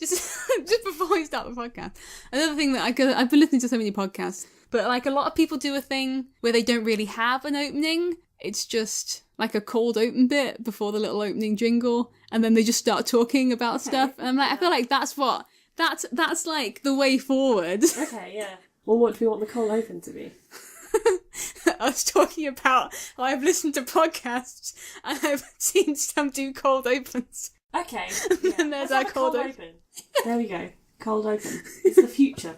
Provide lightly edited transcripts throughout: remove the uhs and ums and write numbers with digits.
just before we start the podcast. Another thing that I've been listening to so many podcasts, but like a lot of people do a thing where they don't really have an opening. It's just like a cold open bit before the little opening jingle, and then they just start talking about stuff. And I'm like, I feel like that's like the way forward. Okay, yeah. Well, what do we want the cold open to be? I was talking about how I've listened to podcasts and I've seen some do cold opens. Okay. Yeah. And there's our cold open. There we go. Cold open. It's the future.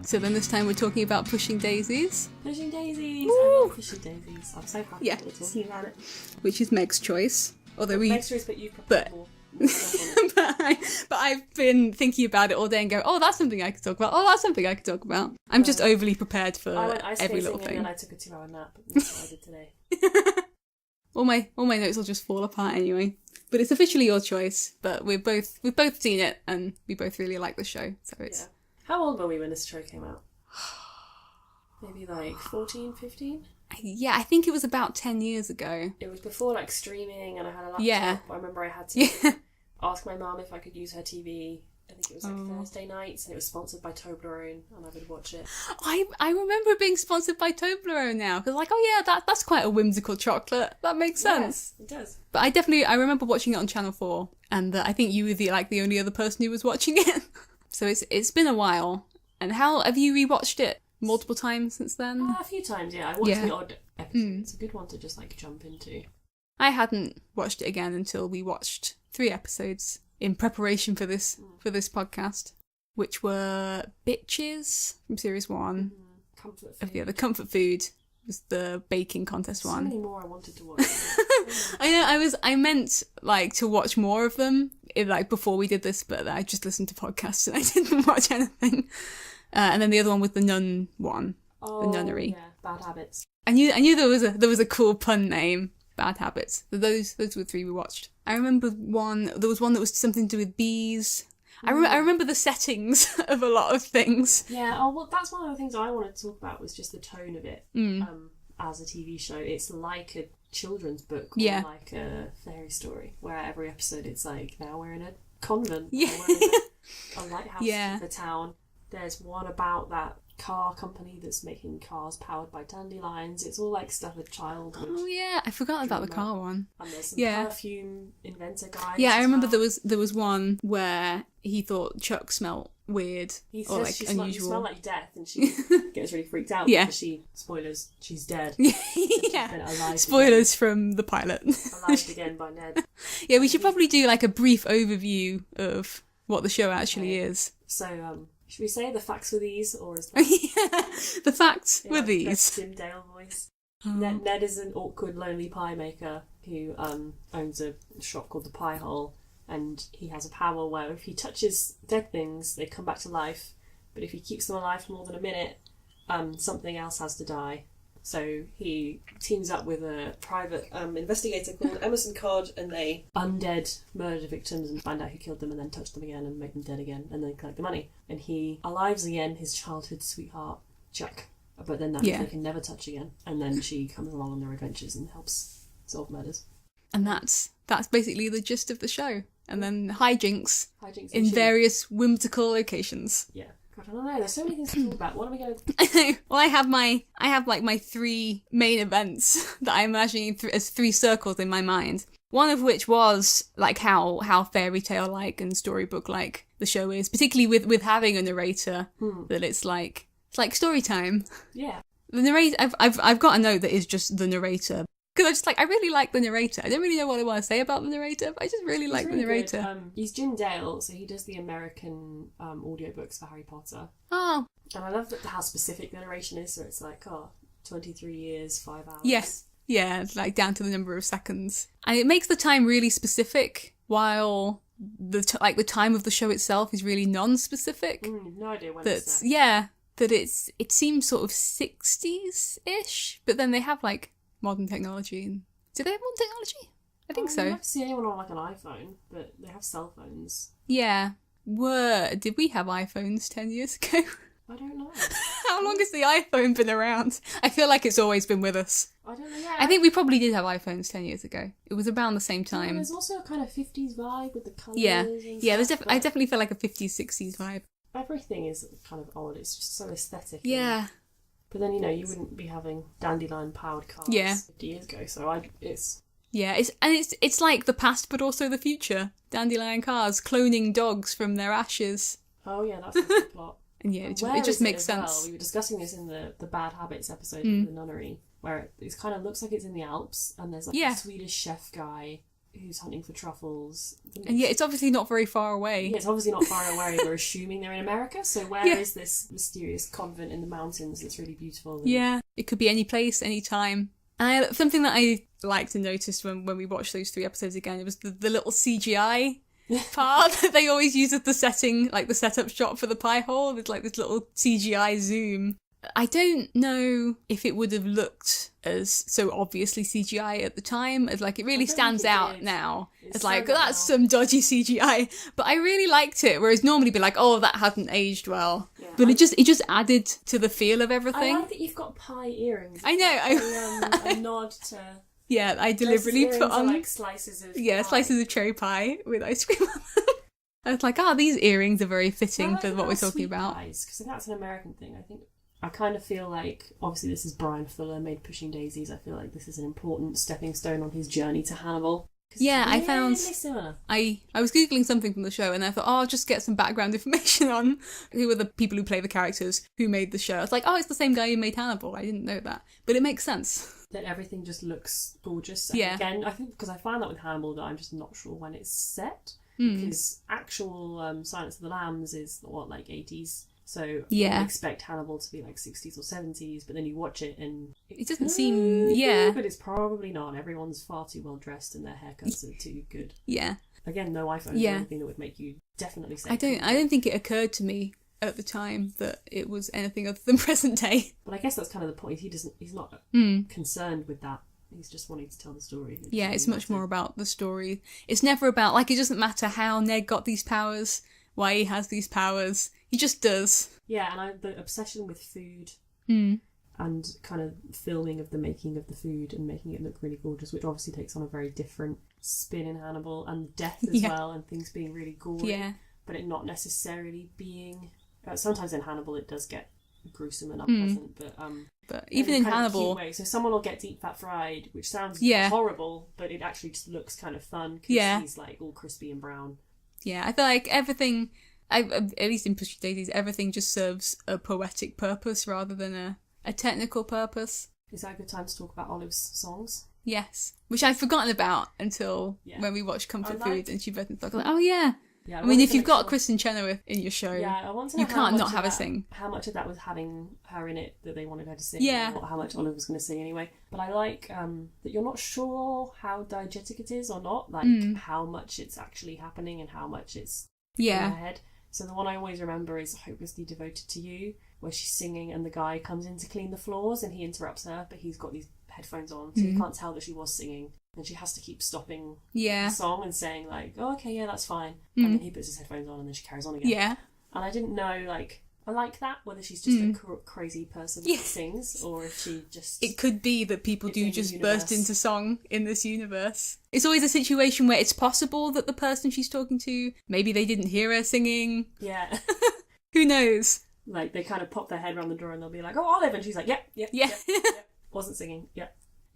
So then this time we're talking about Pushing Daisies. Pushing Daisies! Woo! I love Pushing Daisies. I'm so happy that we're talking about it. Which is Meg's choice. Although Meg's choice, but you prefer more. But I've been thinking about it all day and go, oh, that's something I could talk about. Oh, that's something I could talk about. I'm just overly prepared for every little thing. And then I took a 2-hour nap. That's what I did today. all my notes will just fall apart anyway. But it's officially your choice. But we've both seen it and we both really like the show. So it's. Yeah. How old were we when this show came out? Maybe like 14, 15? Yeah, I think it was about 10 years ago. It was before like streaming and I had a laptop. Yeah. I remember I had to ask my mum if I could use her TV. I think it was like Thursday nights, and it was sponsored by Toblerone, and I would watch it. I remember it being sponsored by Toblerone now, because like, oh yeah, that's quite a whimsical chocolate. That makes sense. Yes, it does. But I remember watching it on Channel 4, and I think you were the only other person who was watching it. So it's been a while. And how have you rewatched it? Multiple times since then? A few times, yeah. I watched the odd episode. It's a good one to just like jump into. I hadn't watched it again until we watched 3 episodes in preparation for this podcast, which were Bitches from series 1. Comfort Food. The other Comfort Food was the baking contest one. So many more I wanted to watch. I know. I meant like to watch more of them before we did this, but I just listened to podcasts and I didn't watch anything. And then the other one was the nun one, the nunnery. Yeah, Bad Habits. I knew there was a cool pun name, Bad Habits. So those were 3 we watched. I remember there was one that was something to do with bees. I remember the settings of a lot of things. Yeah. Oh well, that's one of the things I wanted to talk about was just the tone of it. As a TV show, it's like a children's book, or like a fairy story, where every episode it's like, now we're in a convent, or we're in a lighthouse in the town. There's one about that car company that's making cars powered by dandelions. It's all like stuff a child would. Oh yeah, I forgot about the car one. And there's some perfume inventor guys. Yeah, I remember there was one where he thought Chuck smelled weird or like unusual. You smell like death, and she gets really freaked out because spoilers, she's dead. Yeah. Spoilers from the pilot. Alive again by Ned. Yeah, we should probably do like a brief overview of what the show actually is. So, should we say the facts were these, or is that... the facts were these. Tim Dale voice. Ned is an awkward, lonely pie maker who owns a shop called the Pie Hole, and he has a power where if he touches dead things, they come back to life, but if he keeps them alive for more than a minute, something else has to die. So he teams up with a private investigator called Emerson Codd, and they undead murder victims and find out who killed them and then touch them again and make them dead again and then collect the money. And he alives again his childhood sweetheart, Chuck. But then that means they can never touch again. And then she comes along on their adventures and helps solve murders. And that's basically the gist of the show. And then hijinks in various whimsical locations. Yeah. God, I don't know. There's so many things to talk about. What are we going to... Well, I have my 3 main events that I'm imagining as 3 circles in my mind. One of which was like how fairy tale like and storybook like the show is, particularly with having a narrator. That it's like story time. Yeah. The narrator. I've got a note that is just the narrator. Because I really like the narrator. I don't really know what I want to say about the narrator, but I just really like the narrator. He's Jim Dale, so he does the American audiobooks for Harry Potter. Oh. And I love how specific the narration is, so it's like, 23 years, 5 hours. Yes. Yeah, it's like down to the number of seconds. And it makes the time really specific, while the time of the show itself is really non-specific. No idea when it's set. Yeah, that it seems sort of 60s-ish, but then they have like modern technology. And do they have modern technology? I think so. I never see anyone on like an iPhone, but they have cell phones. Yeah. Did we have iPhones 10 years ago? I don't know. How long has the iPhone been around? I feel like it's always been with us. I don't know. Yeah, I think we probably did have iPhones 10 years ago. It was around the same Yeah, time. there's also a kind of 50s vibe with the colours. Yeah, and yeah. stuff, I definitely feel like a 50s, 60s vibe. everything is kind of odd. It's just so aesthetic. Yeah. But then, you wouldn't be having dandelion powered cars 50 years ago. So it's like the past, but also the future. Dandelion cars cloning dogs from their ashes. Oh yeah, that's the plot. And yeah, it just makes sense. Well? We were discussing this in the Bad Habits episode of The Nunnery, where it kind of looks like it's in the Alps, and there's like a Swedish chef guy who's hunting for truffles. And yeah, it's obviously not very far away. Yeah, it's obviously not far away. We're assuming they're in America, so where is this mysterious convent in the mountains that's really beautiful? Yeah, it could be any place, any time. And something that I liked and noticed when we watched those 3 episodes again, it was the little CGI part that they always use as the setting, like the setup shot for the pie hole, with like this little CGI zoom. I don't know if it would have looked as so obviously CGI at the time, as like it really stands out now. It's like, that's some dodgy CGI. But I really liked it, whereas normally be like, oh, that hasn't aged well. Yeah, but it just added to the feel of everything. I like that you've got pie earrings. I know. A nod to... Yeah, I deliberately put on like slices of slices of cherry pie with ice cream on them. I was like, these earrings are very fitting for what we're talking about. Because that's an American thing. I kind of feel like, obviously this is Brian Fuller, made Pushing Daisies. I feel like this is an important stepping stone on his journey to Hannibal. Yeah, really I found... similar. I was Googling something from the show and I thought, I'll just get some background information on who are the people who play the characters who made the show. I was like, it's the same guy who made Hannibal. I didn't know that. But it makes sense. That everything just looks gorgeous. And again, I think because I found that with Hannibal that I'm just not sure when it's set. Because actual Silence of the Lambs is, like 80s? So you expect Hannibal to be like 60s or 70s, but then you watch it and... It doesn't seem... But it's probably not. Everyone's far too well dressed and their haircuts are too good. Yeah. Again, no iPhone or anything that would make you definitely say... I don't think it occurred to me at the time that it was anything other than present day. But I guess that's kind of the point. He's not concerned with that. He's just wanting to tell the story. It's much more about the story. It's never about, like, it doesn't matter how Ned got these powers, why he has these powers. He just does. Yeah, and the obsession with food and kind of filming of the making of the food and making it look really gorgeous, which obviously takes on a very different spin in Hannibal, and death as well, and things being really gory, but it not necessarily being... sometimes in Hannibal it does get gruesome and unpleasant, but even in Hannibal... So someone will get deep fat fried, which sounds horrible, but it actually just looks kind of fun, because he's like all crispy and brown. Yeah, I feel like everything... at least in Pushing Daisies, everything just serves a poetic purpose rather than a technical purpose. Is that a good time to talk about Olive's songs? Yes, which I'd forgotten about until when we watched Comfort Food and she both thought, like, oh yeah. I mean, if you've got Kristen Chenoweth in your show, I want to know you can't not have her sing. How much of that was having her in it that they wanted her to sing, or how much Olive was going to sing anyway. But I like that you're not sure how diegetic it is or not, like how much it's actually happening and how much it's in her head. So the one I always remember is Hopelessly Devoted to You, where she's singing and the guy comes in to clean the floors and he interrupts her, but he's got these headphones on, so you can't tell that she was singing. And she has to keep stopping the song and saying, like, oh, okay, yeah, that's fine. And then he puts his headphones on and then she carries on again. Yeah. And I didn't know, like, I like that, whether she's just a crazy person that sings, or if she just... It could be that people do just burst into song in this universe. It's always a situation where it's possible that the person she's talking to, maybe they didn't hear her singing. Yeah. Who knows? Like, they kind of pop their head around the door and they'll be like, oh, Olive, and she's like, yep. Wasn't singing,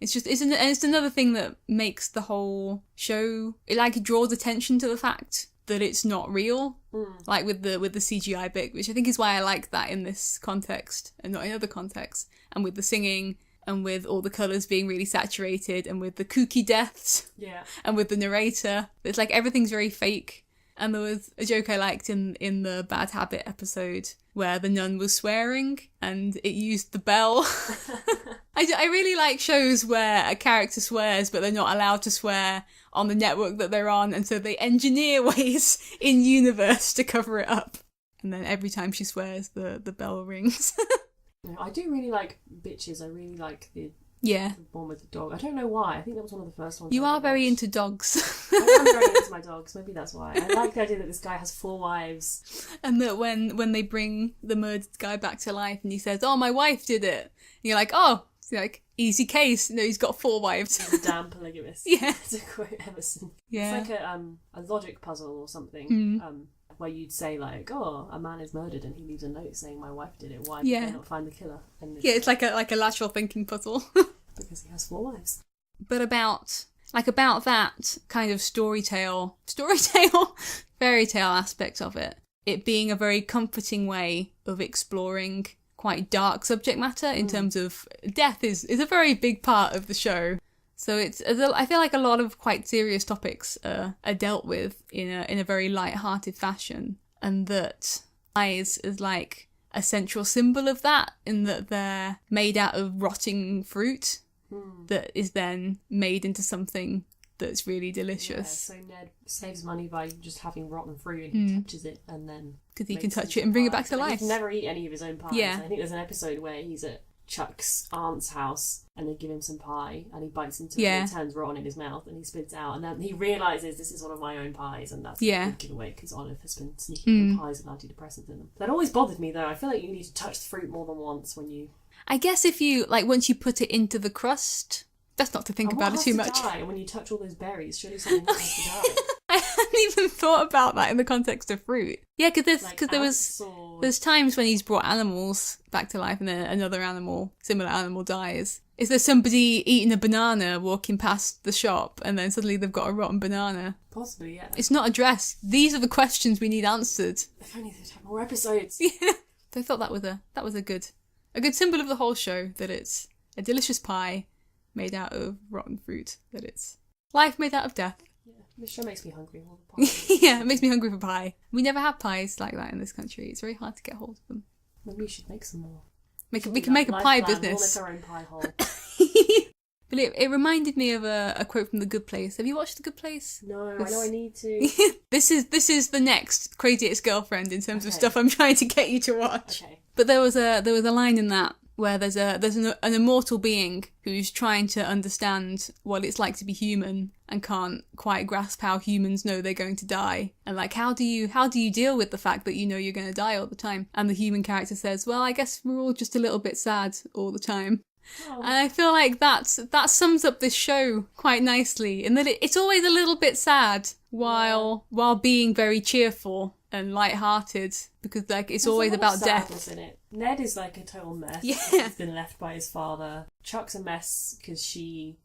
It's another thing that makes the whole show, it draws attention to the fact that it's not real, like with the CGI bit, which I think is why I like that in this context and not in other contexts, and with the singing and with all the colours being really saturated and with the kooky deaths and with the narrator. It's like everything's very fake. And there was a joke I liked in the Bad Habit episode where the nun was swearing and it used the bell. I really like shows where a character swears but they're not allowed to swear on the network that they're on, and so they engineer ways in universe to cover it up. And then every time she swears, the bell rings. I do really like Bitches. I really like the Yeah. Born with the dog. I don't know why. I think that was one of the first ones. You I are ever very watched. into dogs. I am very into my dogs. Maybe that's why. I like the idea that this guy has 4 wives. And that when they bring the murdered guy back to life and he says, "Oh, my wife did it," and you're like, "Oh," it's like, easy case. No, he's got 4 wives. He's a damn polygamist. Yeah. To quote Emerson. Yeah. It's like a logic puzzle or something. Where you'd say like, "Oh, a man is murdered and he leaves a note saying my wife did it. Why did they not find the killer?" And It's like a lateral thinking puzzle. because he has 4 wives. But about that kind of fairy tale aspect of it, it being a very comforting way of exploring quite dark subject matter in terms of death is a very big part of the show. So I feel like a lot of quite serious topics are dealt with in a very light-hearted fashion, and that eyes is like a central symbol of that, in that they're made out of rotting fruit that is then made into something that's really delicious. Yeah, so Ned saves money by just having rotten fruit and he touches it and then... Because he can touch it and bring it back to life. He can never eat any of his own pies. Yeah. I think there's an episode where he's at Chuck's aunt's house and they give him some pie and he bites into it and it turns rotten in his mouth and he spits out and then he realises this is one of my own pies, and that's a good giveaway because Olive has been sneaking pies with antidepressants in them. That always bothered me though. I feel like you need to touch the fruit more than once when you... I guess if you, like, once you put it into the crust, that's not to think about it too much. Die when you touch all those berries? Surely something has to die. I hadn't even thought about that in the context of fruit. Yeah, because there's times when he's brought animals back to life and then another similar animal dies. Is there somebody eating a banana walking past the shop and then suddenly they've got a rotten banana? Possibly, yeah. It's not addressed. These are the questions we need answered. If only they'd have more episodes. Yeah. So I thought that was a good symbol of the whole show, that it's a delicious pie made out of rotten fruit, that it's life made out of death. Yeah, this show makes me hungry all the time. Yeah, it makes me hungry for pie. We never have pies like that in this country. It's very hard to get hold of them. Maybe we should make some more. We can make a pie business. We'll make our own pie hole. But it reminded me of a quote from The Good Place. Have you watched The Good Place? No, I know I need to. This is the next Crazy Ex-Girlfriend in terms of stuff I'm trying to get you to watch. Okay. But there was a line in that where there's an immortal being who's trying to understand what it's like to be human and can't quite grasp how humans know they're going to die, and like how do you deal with the fact that you know you're going to die all the time. And the human character says, well, I guess we're all just a little bit sad all the time. Oh. And I feel like that sums up this show quite nicely, in that it's always a little bit sad while being very cheerful and light-hearted, because like it's always about death. In it. Ned is like a total mess. Yeah, he's been left by his father. Chuck's a mess because she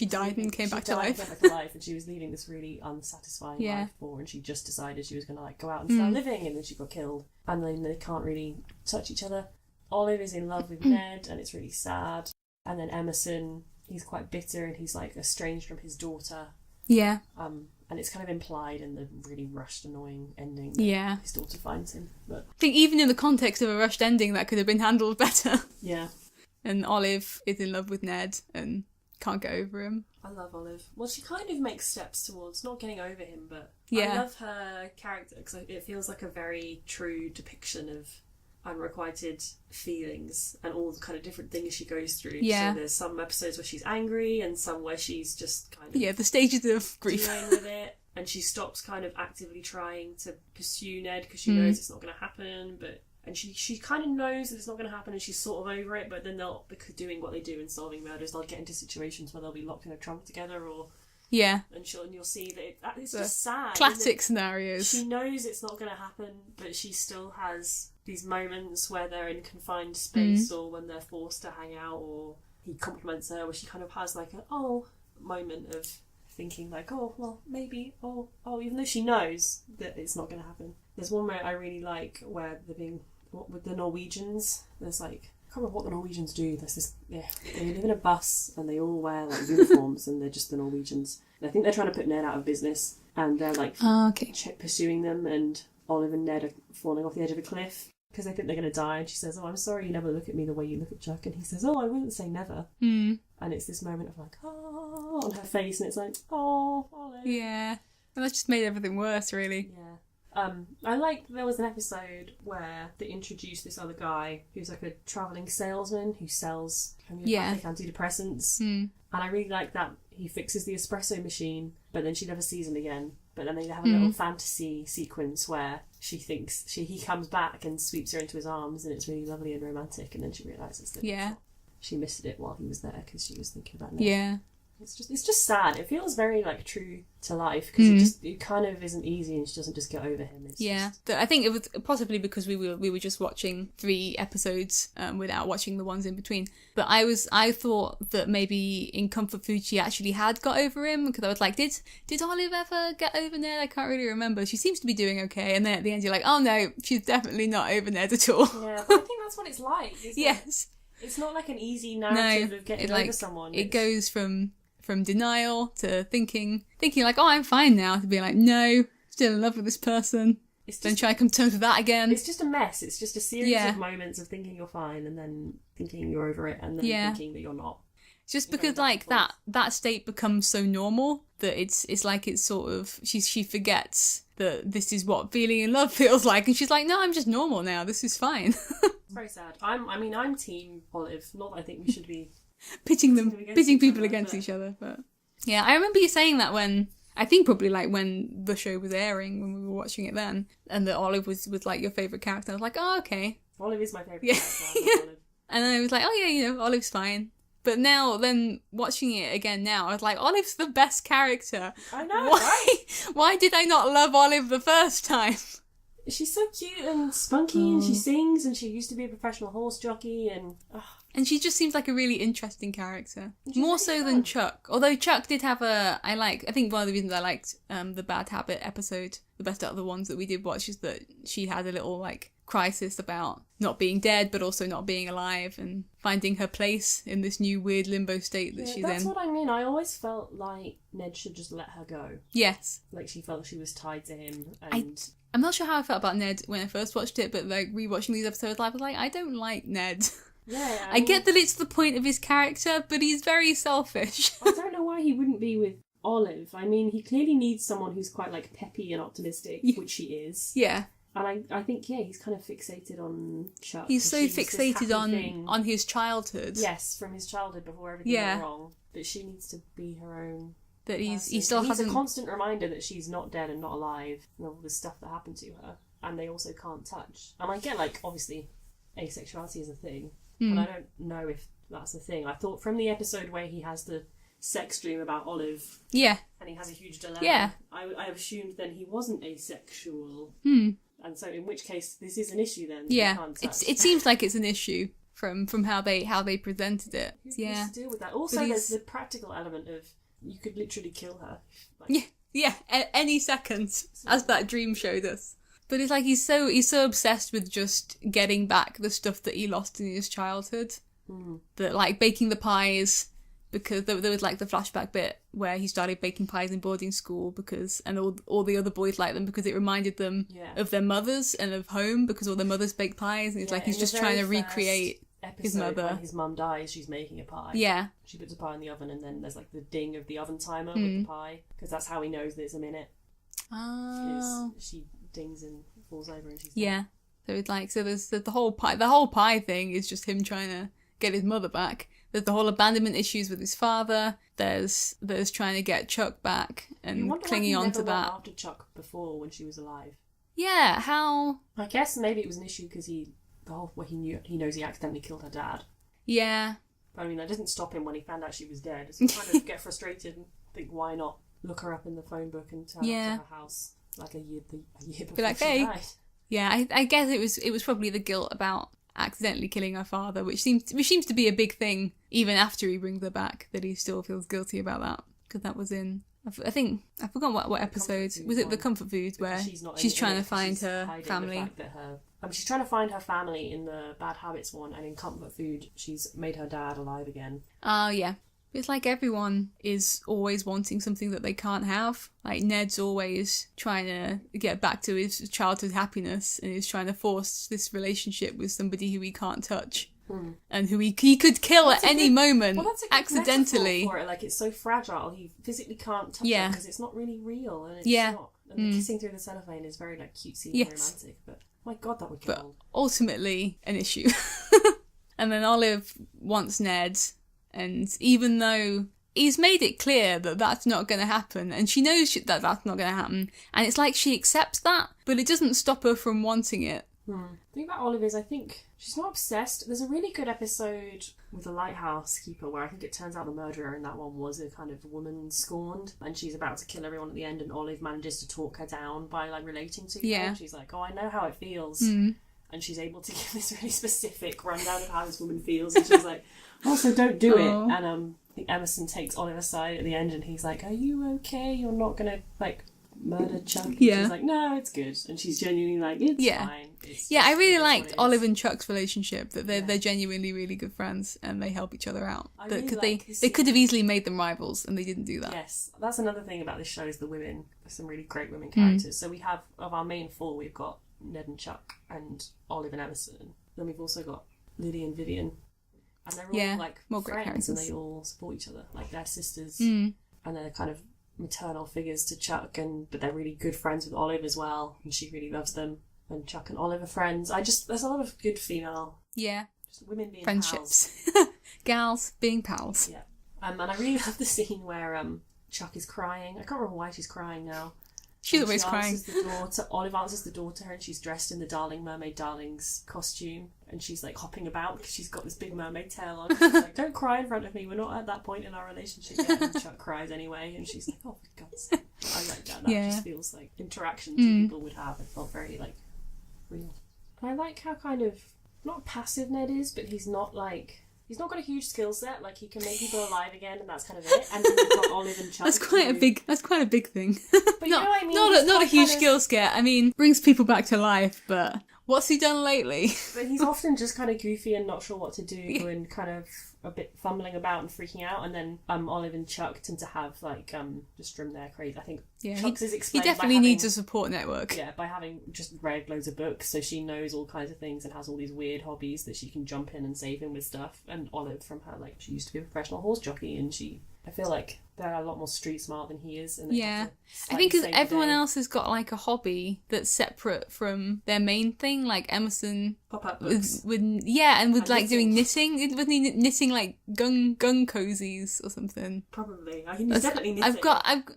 died and came back to life. And she was leading this really unsatisfying life for, and she just decided she was going to like go out and start living, and then she got killed, and then they can't really touch each other. Olive is in love with Ned, and it's really sad. And then Emerson, he's quite bitter, and he's like estranged from his daughter. Yeah. And it's kind of implied in the really rushed, annoying ending. Yeah. His daughter finds him. But I think even in the context of a rushed ending, that could have been handled better. Yeah. And Olive is in love with Ned and can't get over him. I love Olive. Well, she kind of makes steps towards not getting over him, but yeah. I love her character because it feels like a very true depiction of unrequited feelings and all the kind of different things she goes through. Yeah. So there's some episodes where she's angry and some where she's just kind of... Yeah, the stages of grief. Dealing with it. And she stops kind of actively trying to pursue Ned because she knows it's not going to happen, and she kind of knows that it's not going to happen and she's sort of over it, but then they'll, because doing what they do in solving murders, they'll get into situations where they'll be locked in a trunk together or... Yeah. And you'll see that it's just sad. Classic scenarios. She knows it's not going to happen, but she still has these moments where they're in confined space or when they're forced to hang out, or he compliments her, where she kind of has like a moment of thinking like, oh, well, maybe, oh, even though she knows that it's not going to happen. There's one where I really like where they're being, with the Norwegians, there's like, I can't remember what the Norwegians do. There's this, they live in a bus and they all wear like uniforms and they're just the Norwegians. And I think they're trying to put Ned out of business and they're like pursuing them, and Olive and Ned are falling off the edge of a cliff because they think they're going to die. And she says, oh, I'm sorry you never look at me the way you look at Chuck. And he says, oh, I wouldn't say never. And it's this moment of like, oh, on her face, and it's like, oh, Olive. Yeah. And that just made everything worse, really. Yeah. I like there was an episode where they introduced this other guy who's like a travelling salesman who sells homeopathic antidepressants. And I really like that he fixes the espresso machine, but then she never sees him again. But then they have a little fantasy sequence where she thinks he comes back and sweeps her into his arms, and it's really lovely and romantic, and then she realises that she missed it while he was there because she was thinking about Ned. Yeah. It's just sad. It feels very like true to life because it kind of isn't easy, and she doesn't just get over him. I think it was possibly because we were just watching 3 episodes without watching the ones in between. But I thought that maybe in Comfort Food she actually had got over him, because I was like, did Olive ever get over Ned? I can't really remember. She seems to be doing okay, and then at the end you're like, oh no, she's definitely not over Ned at all. Yeah, but I think that's what it's like. Yes. It's not like an easy narrative of getting over someone. It goes from denial to thinking like, oh, I'm fine now, to be like, no, still in love with this person. Then try to come to terms with that again. It's just a mess. It's just a series of moments of thinking you're fine, and then thinking you're over it, and then thinking that you're not. Just because like that state becomes so normal that it's like it's sort of she forgets that this is what being in love feels like, and she's like, no, I'm just normal now. This is fine. It's very sad. I'm team Olive. Not that I think we should be pitching people against each other, but yeah, I remember you saying that when probably like when the show was airing, when we were watching it then, and that Olive was like your favourite character. I was like, oh, okay. Olive is my favourite character. Olive. And then I was like, oh yeah, Olive's fine. But now, then watching it again now, I was like, Olive's the best character. I know, right? Why did I not love Olive the first time? She's so cute and spunky, and she sings, and she used to be a professional horse jockey, and... And she just seems like a really interesting character. More so than Chuck. Although Chuck did have I think one of the reasons I liked the Bad Habit episode, the best out of the ones that we did watch, is that she had a little, like, crisis about not being dead, but also not being alive, and finding her place in this new weird limbo state that she's in. That's what I mean. I always felt like Ned should just let her go. Yes. Like she felt she was tied to him, and... I'm not sure how I felt about Ned when I first watched it, but like rewatching these episodes, I was like, I don't like Ned. Yeah, I get that it's the point of his character, but he's very selfish. I don't know why he wouldn't be with Olive. I mean, he clearly needs someone who's quite like peppy and optimistic, which she is. Yeah. And I think, he's kind of fixated on Chuck. He's so fixated on his childhood. Yes, from his childhood before everything went wrong. But she needs to be her own. That he still hasn't... He's a constant reminder that she's not dead and not alive, and all this stuff that happened to her, and they also can't touch. And I get, like, obviously, asexuality is a thing, but I don't know if that's a thing. I thought from the episode where he has the sex dream about Olive, and he has a huge dilemma, I assumed then he wasn't asexual, and so in which case this is an issue then. Yeah, it seems like it's an issue from how they presented it. Who's to deal with that? Also, there's the practical element of you could literally kill her. Any second, as that dream showed us. But it's like he's so obsessed with just getting back the stuff that he lost in his childhood. That, like, baking the pies, because there was like the flashback bit where he started baking pies in boarding school and all the other boys liked them because it reminded them of their mothers and of home, because all their mothers baked pies, and it's like he's just trying to recreate his mother. When his mum dies, she's making a pie. Yeah. She puts a pie in the oven, and then there's like the ding of the oven timer with the pie, because that's how he knows there's a minute. Oh. She dings and falls over, and she's dead. So it's like, there's the whole pie thing is just him trying to get his mother back. There's the whole abandonment issues with his father. There's trying to get Chuck back and clinging on to that. Went after Chuck before when she was alive. Yeah, how? I guess maybe it was an issue because he knows he accidentally killed her dad. Yeah. But I mean, that didn't stop him when he found out she was dead. So he kind of get frustrated and think, why not look her up in the phone book and turn up to her house like a year before she died. Yeah, I guess it was probably the guilt about accidentally killing her father, which seems to be a big thing even after he brings her back, that he still feels guilty about that, because that was in I think I forgot what episode was it. The Comfort Food where she's trying to find her family. She's trying to find her family in the Bad Habits one, and in Comfort Food she's made her dad alive again. Oh yeah. It's like everyone is always wanting something that they can't have. Like Ned's always trying to get back to his childhood happiness, and is trying to force this relationship with somebody who he can't touch. And who he could kill at any moment, accidentally. For it. Like, it's so fragile, he physically can't touch it because it's not really real, and it's not. And the kissing through the cellophane is very like cutesy and romantic, but my god, that would get old. Ultimately an issue. And then Olive wants Ned, and even though he's made it clear that that's not going to happen, and she knows that that's not going to happen, and it's like she accepts that, but it doesn't stop her from wanting it. The thing about Olive is I think she's not obsessed. There's a really good episode with the lighthouse keeper where I think it turns out the murderer in that one was a kind of woman scorned, and she's about to kill everyone at the end, and Olive manages to talk her down by like relating to her. And she's like, oh, I know how it feels. And she's able to give this really specific rundown of how this woman feels, and she's like, oh, so don't do it. And I think Emerson takes Olive aside at the end, and he's like, are you okay? You're not gonna like murder Chuck? And she's like, no, it's good. And she's genuinely like, it's fine. I really liked Olive and Chuck's relationship, that they're genuinely really good friends and they help each other out. Because they could have easily made them rivals and they didn't do that. Yes, that's another thing about this show is the women. There's some really great women characters. So we have, of our main four, we've got Ned and Chuck and Olive and Emerson. Then we've also got Lily and Vivian. And they're all like friends and they all support each other. Like they're sisters. And they're kind of maternal figures to Chuck, but they're really good friends with Olive as well, and she really loves them. And Chuck and Olive are friends. There's a lot of good female, just women being friendships, pals. gals being pals. Yeah, and I really love the scene where Chuck is crying. I can't remember why she's crying now. She's always crying. Olive answers the door to her, and she's dressed in the Darling Mermaid Darlings costume, and she's like hopping about because she's got this big mermaid tail on. She's like, don't cry in front of me, we're not at that point in our relationship yet. And Chuck cries anyway, and she's like, oh for God's sake. I like that. That just feels like interaction people would have. It felt very like real. And I like how kind of not passive Ned is, but he's not got a huge skill set. Like he can make people alive again, and that's kind of it. And then we've got Olive and Chuck. That's quite a big thing. But you know what I mean? Not a huge skill set. I mean, brings people back to life, but what's he done lately? But he's often just kind of goofy and not sure what to do, and kind of a bit fumbling about and freaking out. And then Olive and Chuck tend to have like just from their craze. I think Chuck's is explained. He definitely needs a support network. Yeah, by having just read loads of books, so she knows all kinds of things and has all these weird hobbies that she can jump in and save him with stuff. And Olive, from her, like she used to be a professional horse jockey, and I feel like they're a lot more street smart than he is. And I think because everyone else has got like a hobby that's separate from their main thing. Like Emerson pop-up books. with like knitting. Doing knitting. Wasn't he knitting like gun cozies or something? Probably. I think he's definitely knitting.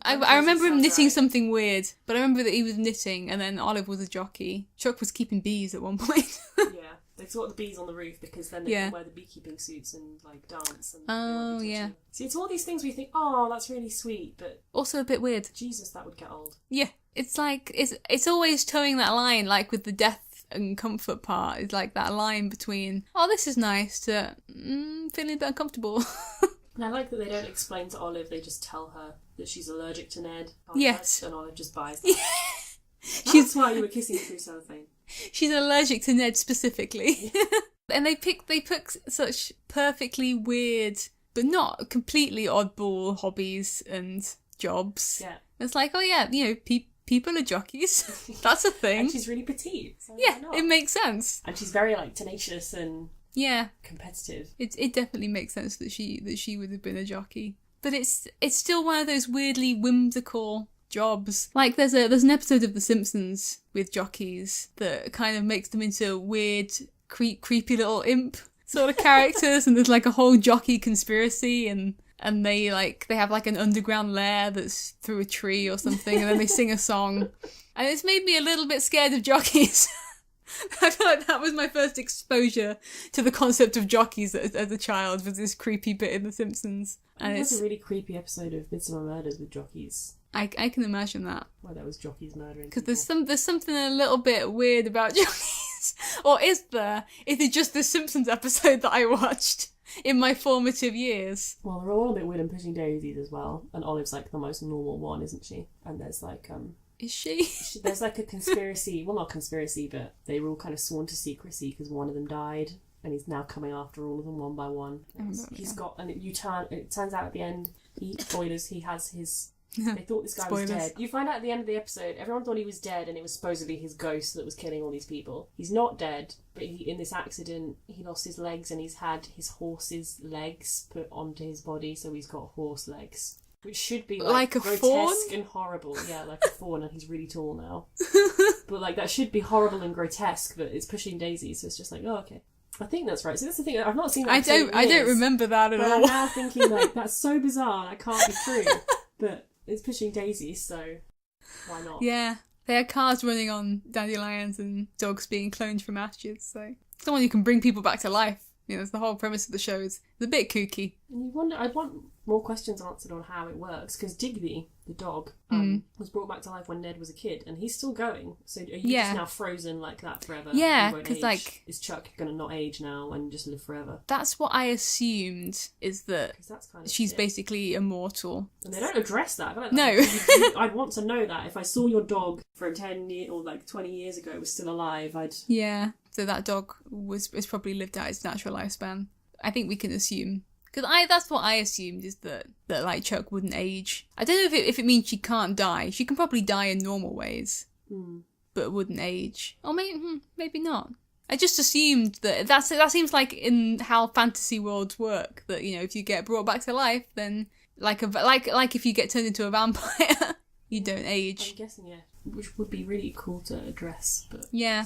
I remember him knitting something weird, but I remember that he was knitting, and then Olive was a jockey. Chuck was keeping bees at one point. Yeah. They've got the bees on the roof because then they can wear the beekeeping suits and like dance. And See, it's all these things where you think, oh, that's really sweet, but also a bit weird. Jesus, that would get old. Yeah, it's like it's always towing that line, like with the death and comfort part. It's like that line between, oh, this is nice, to feeling a bit uncomfortable. And I like that they don't explain to Olive; they just tell her that she's allergic to Ned. Yes, and Olive just buys that. That's why you were kissing through cellophane. She's allergic to Ned specifically. And they pick such perfectly weird, but not completely oddball hobbies and jobs. Yeah. It's like, oh yeah, people are jockeys. That's a thing. And she's really petite. So it makes sense. And she's very like tenacious and competitive. It definitely makes sense that she would have been a jockey. But it's still one of those weirdly whimsical jobs. Like there's an episode of The Simpsons with jockeys that kind of makes them into weird, creepy little imp sort of characters, and there's like a whole jockey conspiracy, and they have like an underground lair that's through a tree or something, and then they sing a song, and it's made me a little bit scared of jockeys. I feel like that was my first exposure to the concept of jockeys as a child, was this creepy bit in The Simpsons. And it's a really creepy episode of Midsummer Murders with jockeys. I can imagine that. Well, there was jockeys murdering because there's something a little bit weird about jockeys. Or is there? Is it just the Simpsons episode that I watched in my formative years? Well, they're all a bit weird in Pushing Daisies as well. And Olive's like the most normal one, isn't she? And there's like Is she? There's like a conspiracy. Well, not conspiracy, but they were all kind of sworn to secrecy because one of them died, and he's now coming after all of them one by one. It turns out at the end, he has his. They thought this guy was dead. You find out at the end of the episode, everyone thought he was dead, and it was supposedly his ghost that was killing all these people. He's not dead, but in this accident, he lost his legs, and he's had his horse's legs put onto his body, so he's got horse legs. Which should be like a grotesque fawn? and horrible. Yeah, like a fawn, and he's really tall now. But like that should be horrible and grotesque, but it's Pushing Daisies, so it's just like, oh, okay. I think that's right. So that's the thing. I've not seen that. I don't remember that at but all. I'm now thinking like that's so bizarre. That can't be true. But it's Pushing Daisies, so why not? Yeah, there are cars running on dandelions and dogs being cloned from ashes. So someone who can bring people back to life. You know, that's the whole premise of the show. It's a bit kooky. And you wonder. I want more questions answered on how it works, because Digby, the dog, was brought back to life when Ned was a kid, and he's still going. So are you just now frozen like that forever? Yeah, because like, is Chuck going to not age now and just live forever? That's what I assumed, is that That's kind of she's basically immortal. And they don't address that. Like, no. I'd want to know that. If I saw your dog from 10 years or like 20 years ago was still alive, I'd... Yeah, so that dog has probably lived out its natural lifespan. I think we can assume. Because that's what I assumed, is that like Chuck wouldn't age. I don't know if it means she can't die. She can probably die in normal ways, but wouldn't age. Or maybe not. I just assumed that seems like in how fantasy worlds work. That, you know, if you get brought back to life, then like if you get turned into a vampire, you don't age. I'm guessing, yeah, which would be really cool to address. But yeah,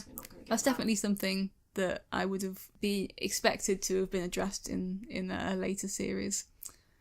that's definitely something that I would have been expected to have been addressed in a later series,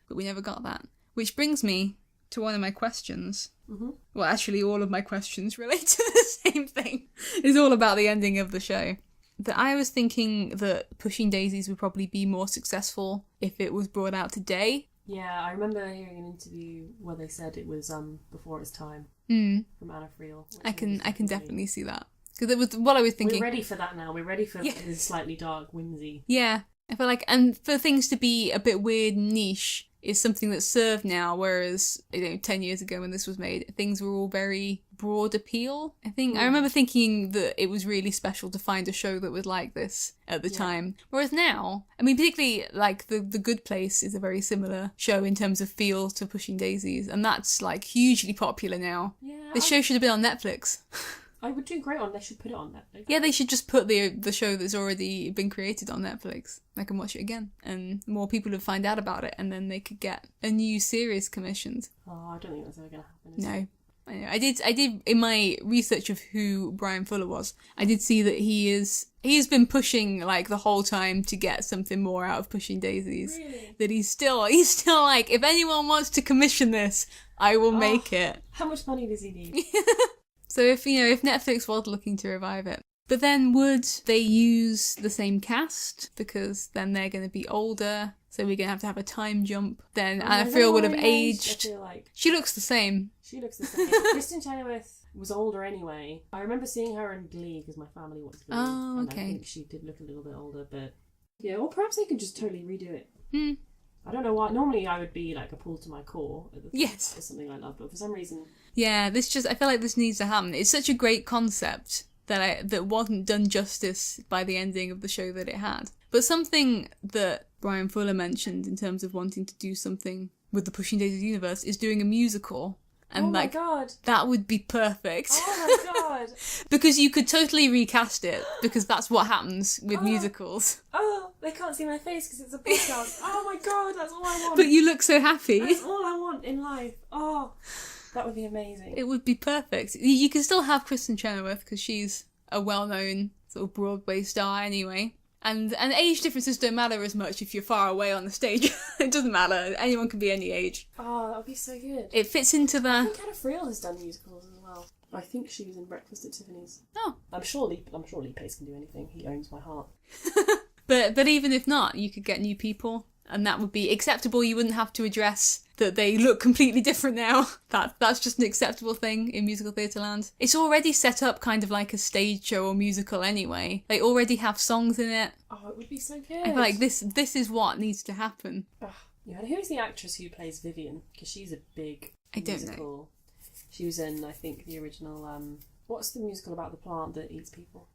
but we never got that. Which brings me to one of my questions. Mm-hmm. Well, actually, all of my questions relate to the same thing. It's all about the ending of the show. That I was thinking that Pushing Daisies would probably be more successful if it was brought out today. Yeah, I remember hearing an interview where they said it was before its time from Anna Friel. I can definitely see that. Because it was what I was thinking. We're ready for that now. We're ready for this slightly dark, whimsy. Yeah. I feel like, and for things to be a bit weird and niche is something that's served now, whereas, 10 years ago when this was made, things were all very broad appeal. I remember thinking that it was really special to find a show that was like this at the time. Whereas now, particularly like The Good Place is a very similar show in terms of feel to Pushing Daisies, and that's like hugely popular now. Yeah, this show should have been on Netflix. I would do great on. They should put it on Netflix. Yeah, they should just put the show that's already been created on Netflix. I can watch it again, and more people would find out about it, and then they could get a new series commissioned. Oh, I don't think that's ever going to happen. No, I know. I did in my research of who Brian Fuller was. I did see that he's been pushing like the whole time to get something more out of Pushing Daisies. Really? That he's still like, if anyone wants to commission this, I will make it. How much money does he need? So if Netflix was looking to revive it, but then would they use the same cast? Because then they're going to be older, so we're going to have a time jump. Then Anna Friel would have aged. I feel like she looks the same. Kristen Chenoweth was older anyway. I remember seeing her in Glee because my family watched Glee. Oh, okay. And I think she did look a little bit older, but yeah. Or perhaps they could just totally redo it. I don't know why. Normally I would be like appalled to my core. Yes. For something I love, but for some reason... Yeah, I feel like this needs to happen. It's such a great concept that wasn't done justice by the ending of the show that it had. But something that Brian Fuller mentioned in terms of wanting to do something with the Pushing Daisies universe is doing a musical. And oh my god. That would be perfect. Oh my god. Because you could totally recast it, because that's what happens with musicals. Oh, they can't see my face because it's a podcast. Oh my god, that's all I want. But you look so happy. That's all I want in life. Oh, that would be amazing. It would be perfect. You can still have Kristen Chenoweth because she's a well-known sort of Broadway star anyway. And age differences don't matter as much if you're far away on the stage. It doesn't matter. Anyone can be any age. Oh, that would be so good. It fits into the... I think Anna Friel has done musicals as well. I think she was in Breakfast at Tiffany's. Oh. I'm sure Lee Pace can do anything. He owns my heart. But even if not, you could get new people, and that would be acceptable. You wouldn't have to address that they look completely different now. That's just an acceptable thing in musical theatre land. It's already set up kind of like a stage show or musical anyway. They already have songs in it. Oh, it would be so good. I feel like this is what needs to happen. Yeah, who's the actress who plays Vivian? Because she's a big musical. Don't know. She was in, I think, the original... what's the musical about the plant that eats people?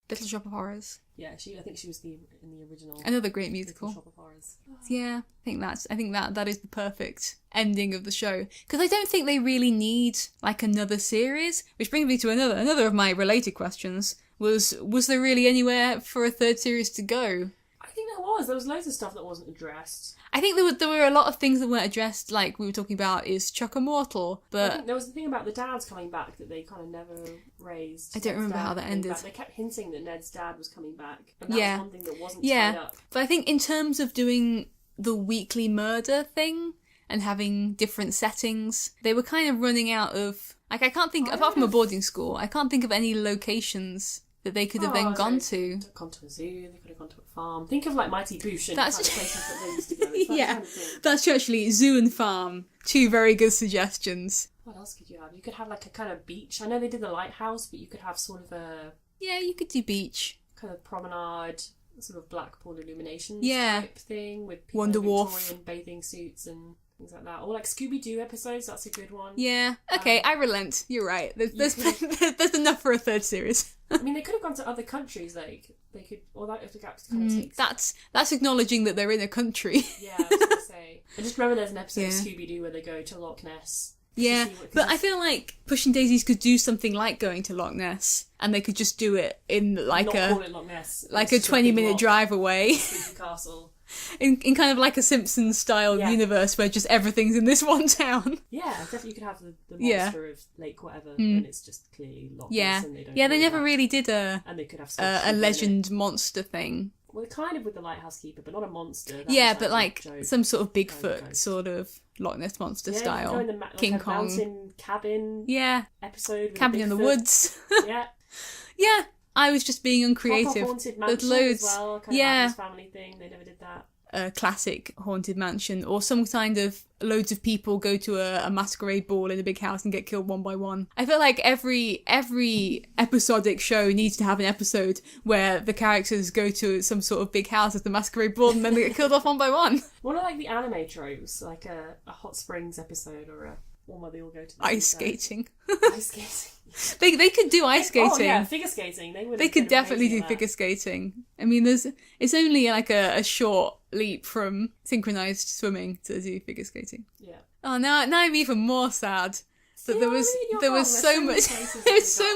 Little Shop of Horrors. Yeah, I think she was in the original. Another great musical. Little Shop of Horrors. Yeah, I think that is the perfect ending of the show, because I don't think they really need like another series. Which brings me to another of my related questions. Was there really anywhere for a third series to go? I think there was. There was loads of stuff that wasn't addressed. I think there were a lot of things that weren't addressed, like we were talking about, is Chuck immortal? But I think there was the thing about the dads coming back that they kind of never raised. I don't remember how that ended. Back. They kept hinting that Ned's dad was coming back, and that was one thing that wasn't tied up. But I think in terms of doing the weekly murder thing and having different settings, they were kind of running out of... Like, I can't think, apart from a boarding school, I can't think of any locations that they could have then gone to. Gone to a zoo, they could have gone to a farm. Think of like Mighty Boosh and that's... kind of places that they used to go. It's yeah, kind of that's actually zoo and farm. 2 very good suggestions. What else could you have? You could have like a kind of beach. I know they did the lighthouse, but you could have sort of a... Yeah, you could do beach. Kind of promenade, sort of Blackpool illuminations type thing with people in Victorian bathing suits and... things like that. Or like Scooby-Doo episodes, that's a good one. Yeah. Okay, I relent. You're right. There's enough for a 3rd series. I mean, they could have gone to other countries, like, they could... Or that if the gap kind of takes... That's acknowledging that they're in a country. Yeah, I was going to say. I just remember there's an episode of Scooby-Doo where they go to Loch Ness. Yeah, but I feel like Pushing Daisies could do something like going to Loch Ness, and they could just do it in like call it Loch Ness. Like a 20-minute drive away. Spooky castle. In kind of like a Simpsons-style universe where just everything's in this one town. Yeah, definitely you could have the monster of Lake whatever, and it's just clearly Loch Ness. And they never really did and they could have a legend monster thing. Well, kind of with the Lighthouse Keeper, but not a monster. But like some sort of Bigfoot sort of Loch Ness monster style. In the King Kong. Mountain cabin episode. With Cabin in the Woods. Yeah. Yeah. I was just being uncreative. Proper haunted mansion There's loads. As well. Kind of Adam's Family thing. They never did that. A classic haunted mansion, or some kind of loads of people go to a masquerade ball in a big house and get killed one by one. I feel like every episodic show needs to have an episode where the characters go to some sort of big house at the masquerade ball and then they get killed off one by one. One of like the anime tropes, like a Hot Springs episode or a one where they all go to the ice skating. Ice skating. They could do ice skating. Oh yeah, figure skating. They could definitely do figure skating. I mean, it's only like a short leap from synchronized swimming to do figure skating. Yeah. Oh, now I'm even more sad that there was so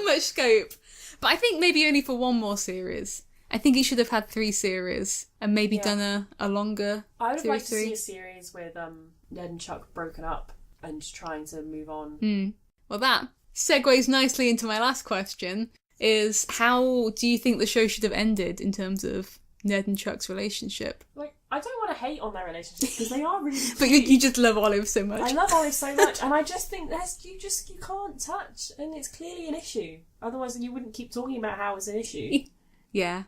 much scope. But I think maybe only for one more series. I think it should have had 3 series and maybe done a longer. I would have liked to see a series with Ned and Chuck broken up and trying to move on. Well, that segues nicely into my last question, is how do you think the show should have ended in terms of Ned and Chuck's relationship? Like, I don't want to hate on their relationship because they are really cute. But you just love Olive so much. I love Olive so much, and I just think you can't touch, and it's clearly an issue. Otherwise you wouldn't keep talking about how it's an issue. Yeah.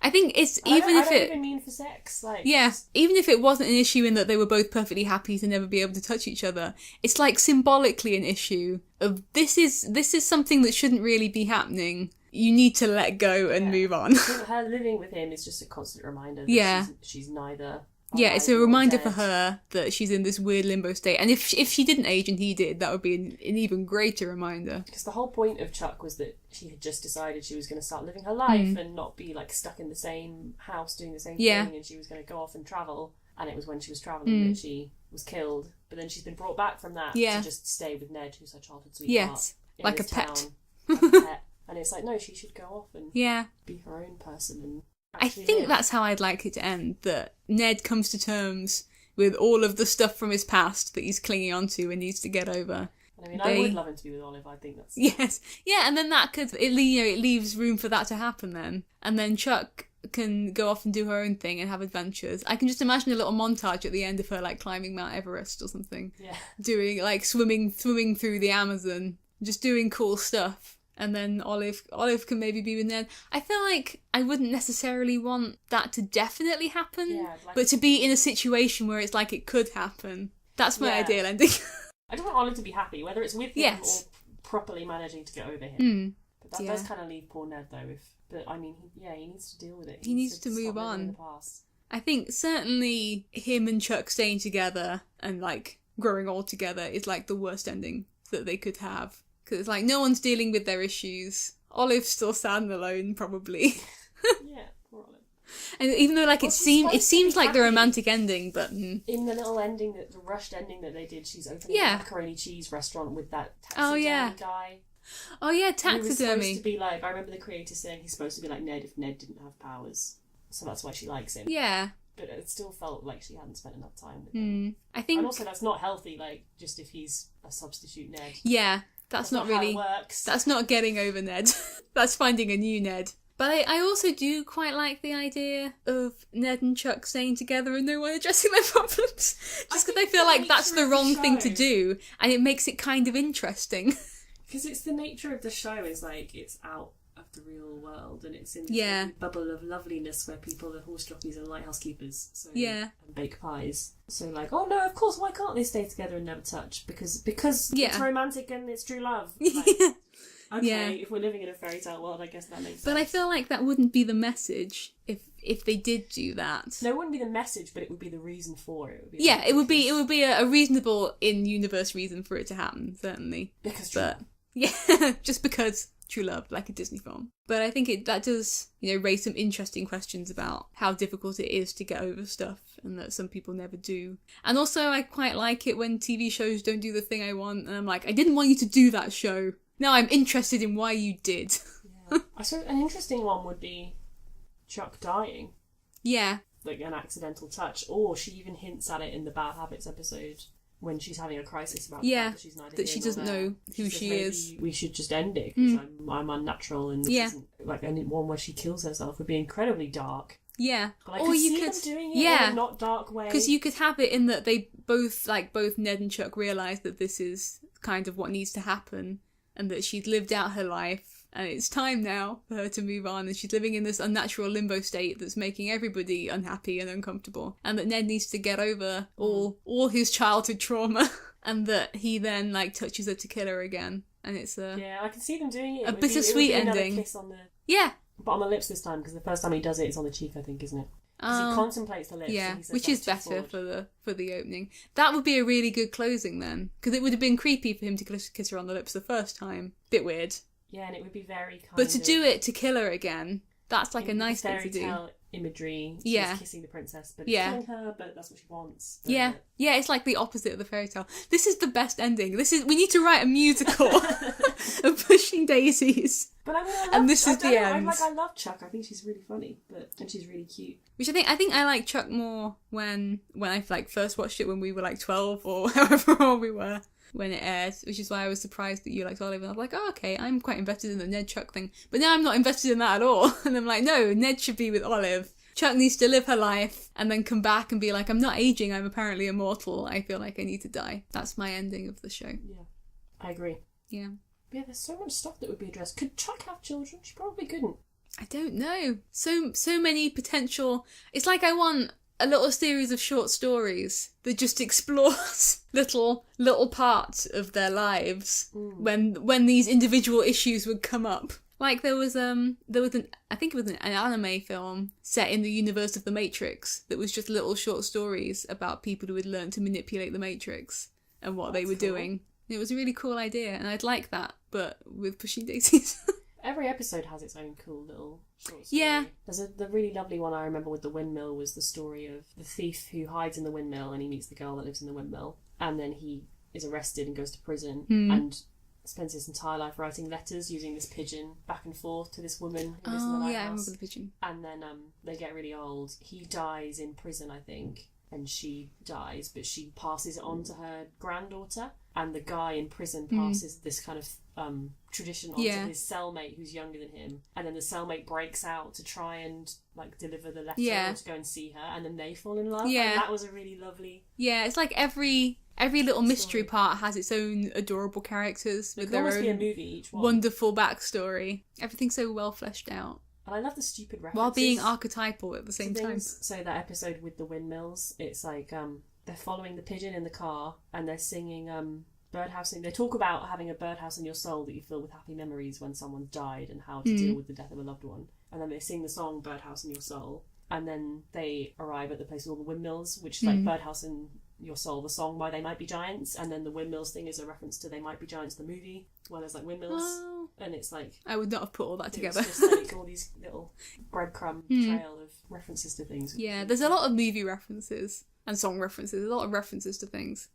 I think it's I don't even mean for sex. Like, even if it wasn't an issue in that they were both perfectly happy to never be able to touch each other, it's like symbolically an issue of this is something that shouldn't really be happening. You need to let go and move on. Her living with him is just a constant reminder that she's neither. Yeah, it's a reminder for her that she's in this weird limbo state. And if she didn't age and he did, that would be an even greater reminder. Because the whole point of Chuck was that she had just decided she was going to start living her life and not be like stuck in the same house doing the same thing, and she was going to go off and travel. And it was when she was travelling that she was killed. But then she's been brought back from that to just stay with Ned, who's her childhood sweetheart. Yes, like a pet. Like a pet. And it's like, no, she should go off and be her own person and I think that's how I'd like it to end, that Ned comes to terms with all of the stuff from his past that he's clinging onto and needs to get over. I mean, I would love him to be with Olive, I think that's... Yes. Yeah, and then that could... It leaves room for that to happen then. And then Chuck can go off and do her own thing and have adventures. I can just imagine a little montage at the end of her, like, climbing Mount Everest or something. Yeah. Doing, like, swimming through the Amazon. Just doing cool stuff. And then Olive can maybe be with Ned. I feel like I wouldn't necessarily want that to definitely happen, but to be in a situation where it's like it could happen. That's my ideal ending. I don't want Olive to be happy, whether it's with him or properly managing to get over him. But that does kind of leave poor Ned, though. But I mean, he needs to deal with it. He needs to move on. In the past. I think certainly him and Chuck staying together and like growing old together is like the worst ending that they could have. Because it's like no one's dealing with their issues. Olive's still sad and alone, probably. Yeah, poor Olive. And even though like it seems like the romantic ending, but in the little ending, the rushed ending that they did, she's opening a macaroni cheese restaurant with that taxidermy guy. Oh yeah, taxidermy. He was supposed to be like, I remember the creator saying he's supposed to be like Ned if Ned didn't have powers. so that's why she likes him. Yeah. But it still felt like she hadn't spent enough time with him. I think... And also, that's not healthy, like, just if he's a substitute Ned. Yeah, that's not really... how it works. That's not getting over Ned. That's finding a new Ned. But I also do quite like the idea of Ned and Chuck staying together and no one addressing their problems. Just because I feel like that's the wrong thing to do, and it makes it kind of interesting. Because it's the nature of the show is like, it's out of the real world, and it's in this bubble of loveliness where people are horse jockeys and lighthouse keepers, so, and bake pies. So like, oh no, of course, why can't they stay together and never touch? Because it's romantic and it's true love. Like, okay, if we're living in a fairy tale world, I guess that makes sense. But I feel like that wouldn't be the message if they did do that. No, it wouldn't be the message, but it would be the reason for it. It would be a reasonable in-universe reason for it to happen, certainly. Because true love. Yeah, just because true love, like a Disney film. But I think that does, raise some interesting questions about how difficult it is to get over stuff, and that some people never do. And also, I quite like it when TV shows don't do the thing I want, and I'm like, I didn't want you to do that show. Now I'm interested in why you did. Yeah. I suppose an interesting one would be Chuck dying. Yeah. Like an accidental touch. Or she even hints at it in the Bad Habits episode when she's having a crisis about the fact that she's neither that she doesn't know who she is. We should just end it because I'm unnatural, and this isn't, like, and one where she kills herself would be incredibly dark. Yeah. But I could see them doing it in a not dark way. Because you could have it in that they both Ned and Chuck realise that this is kind of what needs to happen, and that she'd lived out her life, and it's time now for her to move on, and she's living in this unnatural limbo state that's making everybody unhappy and uncomfortable, and that Ned needs to get over all his childhood trauma, and that he then, like, touches her to kill her again, and it's I can see them doing it. A bittersweet ending. Kiss on the... Yeah. But on the lips this time, because the first time he does it, it's on the cheek, I think, isn't it? Because he contemplates the lips. Yeah, and which is better for the opening. That would be a really good closing then, because it would have been creepy for him to kiss her on the lips the first time. Bit weird. Yeah, and it would be very kind But to do it to kill her again, that's like a nice thing to do. Fairy tale imagery. She's kissing the princess, but it's killing her, but that's what she wants. Yeah, it's like the opposite of the fairy tale. This is the best ending. We need to write a musical of Pushing Daisies. But I mean, and this is the end. I love Chuck. I think she's really funny, and she's really cute. Which I think I like Chuck more when I like first watched it when we were like 12 or however old we were when it aired, which is why I was surprised that you liked Olive, and I was like, oh, okay, I'm quite invested in the Ned Chuck thing. But now I'm not invested in that at all. And I'm like, no, Ned should be with Olive. Chuck needs to live her life and then come back and be like, I'm not aging, I'm apparently immortal. I feel like I need to die. That's my ending of the show. Yeah, I agree. Yeah. Yeah, there's so much stuff that would be addressed. Could Chuck have children? She probably couldn't. I don't know. So many potential... It's like I want a little series of short stories that just explores little parts of their lives when these individual issues would come up. Like there was an I think it was an anime film set in the universe of the Matrix that was just little short stories about people who had learned to manipulate the Matrix and what they were doing. It was a really cool idea, and I'd like that, but with Pushing Daisies. Every episode has its own cool little short story. Yeah. The really lovely one I remember with the windmill was the story of the thief who hides in the windmill and he meets the girl that lives in the windmill, and then he is arrested and goes to prison and spends his entire life writing letters using this pigeon back and forth to this woman who lives in the lighthouse. Yeah, I remember the pigeon. And then they get really old. He dies in prison, I think, and she dies, but she passes it on to her granddaughter, and the guy in prison passes this kind of tradition onto his cellmate who's younger than him, and then the cellmate breaks out to try and like deliver the letter or to go and see her, and then they fall in love. And that was a really lovely... Yeah, it's like every little mystery part has its own adorable characters with their own be a movie, each one. Wonderful backstory. Everything's so well fleshed out. And I love the stupid references. While being archetypal at the same time. So that episode with the windmills, it's like they're following the pigeon in the car and they're singing birdhouse. They talk about having a birdhouse in your soul that you fill with happy memories when someone's died and how to deal with the death of a loved one. And then they sing the song Birdhouse in Your Soul. And then they arrive at the place with all the windmills, which is like Birdhouse in Your Soul, the song by They Might Be Giants. And then the windmills thing is a reference to They Might Be Giants, the movie, where there's like windmills. Oh. And it's like... I would not have put all that together. It's just like all these little breadcrumb trail of references to things. Yeah, there's a lot of movie references and song references. A lot of references to things.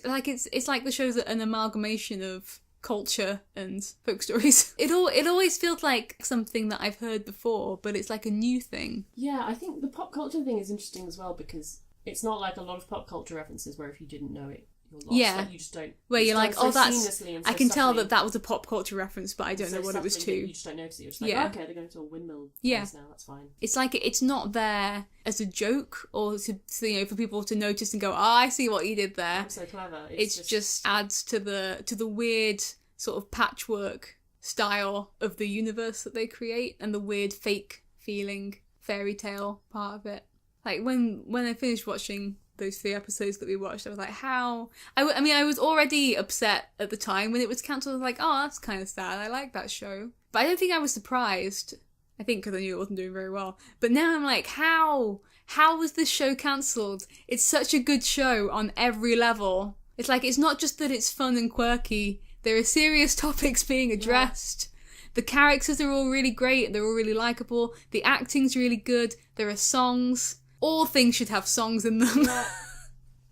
Like it's like the show's an amalgamation of culture and folk stories. It always feels like something that I've heard before, but it's like a new thing. Yeah, I think the pop culture thing is interesting as well, because it's not like a lot of pop culture references where if you didn't know it, you're lost. Yeah. Like, you just don't... Where you're like, so that's... seamlessly and so I can tell subtly. that was a pop culture reference, but I don't know what it was subtly to. that you just don't notice it. You're just like, Yeah. oh, okay, they're going to a windmill Yeah. place now, that's fine. It's like it's not there as a joke or to for people to notice and go, oh, I see what you did there. I'm so clever. It just adds to the weird sort of patchwork style of the universe that they create and the weird fake feeling fairy tale part of it. Like when I finished watching those 3 episodes that we watched, I was like, how... I was already upset at the time when it was cancelled. I was like, oh, that's kind of sad. I like that show. But I don't think I was surprised. I think because I knew it wasn't doing very well. But now I'm like, how? How was this show cancelled? It's such a good show on every level. It's like, it's not just that it's fun and quirky. There are serious topics being addressed. Yeah. The characters are all really great. They're all really likeable. The acting's really good. There are songs. All things should have songs in them. Yeah.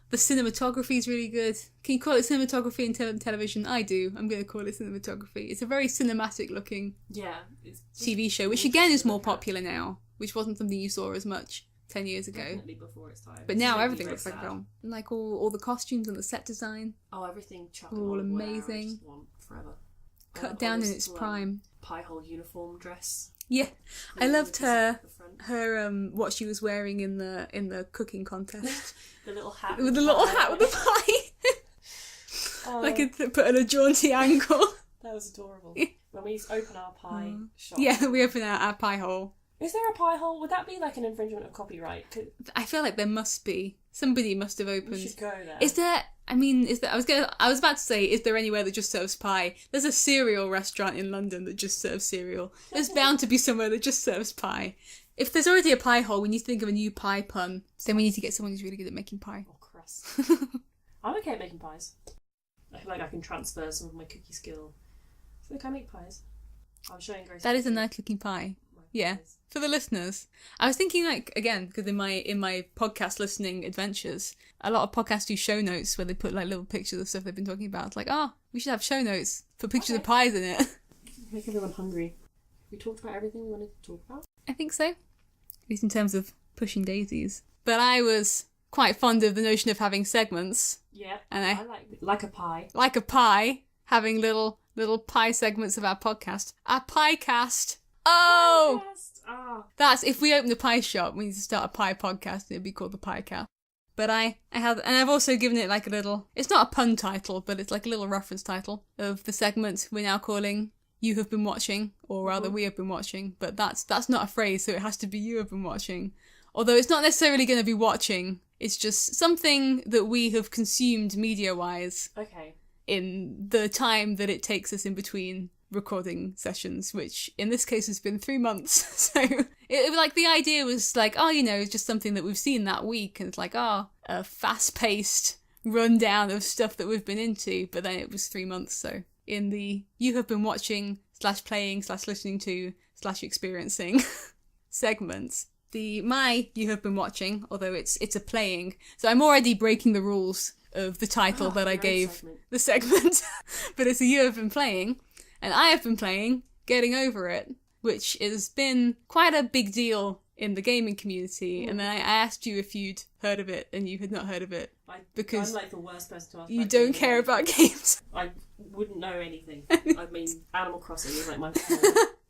The cinematography is really good. Can you call it cinematography in television? I do. I'm going to call it cinematography. It's a very cinematic looking TV show, which again is more popular now, which wasn't something you saw as much 10 years ago. Definitely before its time. But now everything looks like film. And like all the costumes and the set design. Oh, everything chucked all on amazing. I just want forever. Cut down in its prime. Pie hole uniform dress. Yeah, I loved her what she was wearing in the cooking contest. The little hat with the little hat with the pie. Like it put at a jaunty angle. That was adorable. When we open our pie shop. Yeah, we open our pie hole. Is there a pie hole? Would that be like an infringement of copyright? I feel like there must be. Somebody must have opened. We should go there. Is there? I mean, is there? I was about to say, is there anywhere that just serves pie? There's a cereal restaurant in London that just serves cereal. There's bound to be somewhere that just serves pie. If there's already a pie hole, we need to think of a new pie pun. Then we need to get someone who's really good at making pie. Oh, crust. I'm okay at making pies. I feel like I can transfer some of my cookie skill. So can I make pies? I'm showing Grace. That is a nice looking pie. Yeah, for the listeners. I was thinking, like, again, because in my podcast listening adventures, a lot of podcasts do show notes where they put like little pictures of stuff they've been talking about. It's like, we should have show notes for pictures of pies in it. Make everyone hungry. We talked about everything we wanted to talk about? I think so. At least in terms of Pushing Daisies. But I was quite fond of the notion of having segments. Yeah, and I like a pie. Like a pie, having little pie segments of our podcast. Our pie cast. Oh! That's, if we open a pie shop, we need to start a pie podcast, and it'd be called the Pie Cast. But I've also given it like a little, it's not a pun title, but it's like a little reference title of the segment we're now calling You Have Been Watching, or rather We Have Been Watching, but that's not a phrase, so it has to be You Have Been Watching. Although it's not necessarily going to be watching, it's just something that we have consumed media-wise. Okay. In the time that it takes us in between recording sessions, which in this case has been 3 months. So it like the idea was like, it's just something that we've seen that week, and it's like, a fast-paced rundown of stuff that we've been into. But then it was 3 months, so in the You Have Been Watching /playing /listening to /experiencing segments, my You Have Been Watching, although it's a playing, so I'm already breaking the rules of the title that I gave the segment. But it's a You Have Been Playing, and I have been playing Getting Over It, which has been quite a big deal in the gaming community. And then I asked you if you'd heard of it, and you had not heard of it. Because I'm like the worst person to ask. You don't care about games. I wouldn't know anything. I mean, Animal Crossing is like my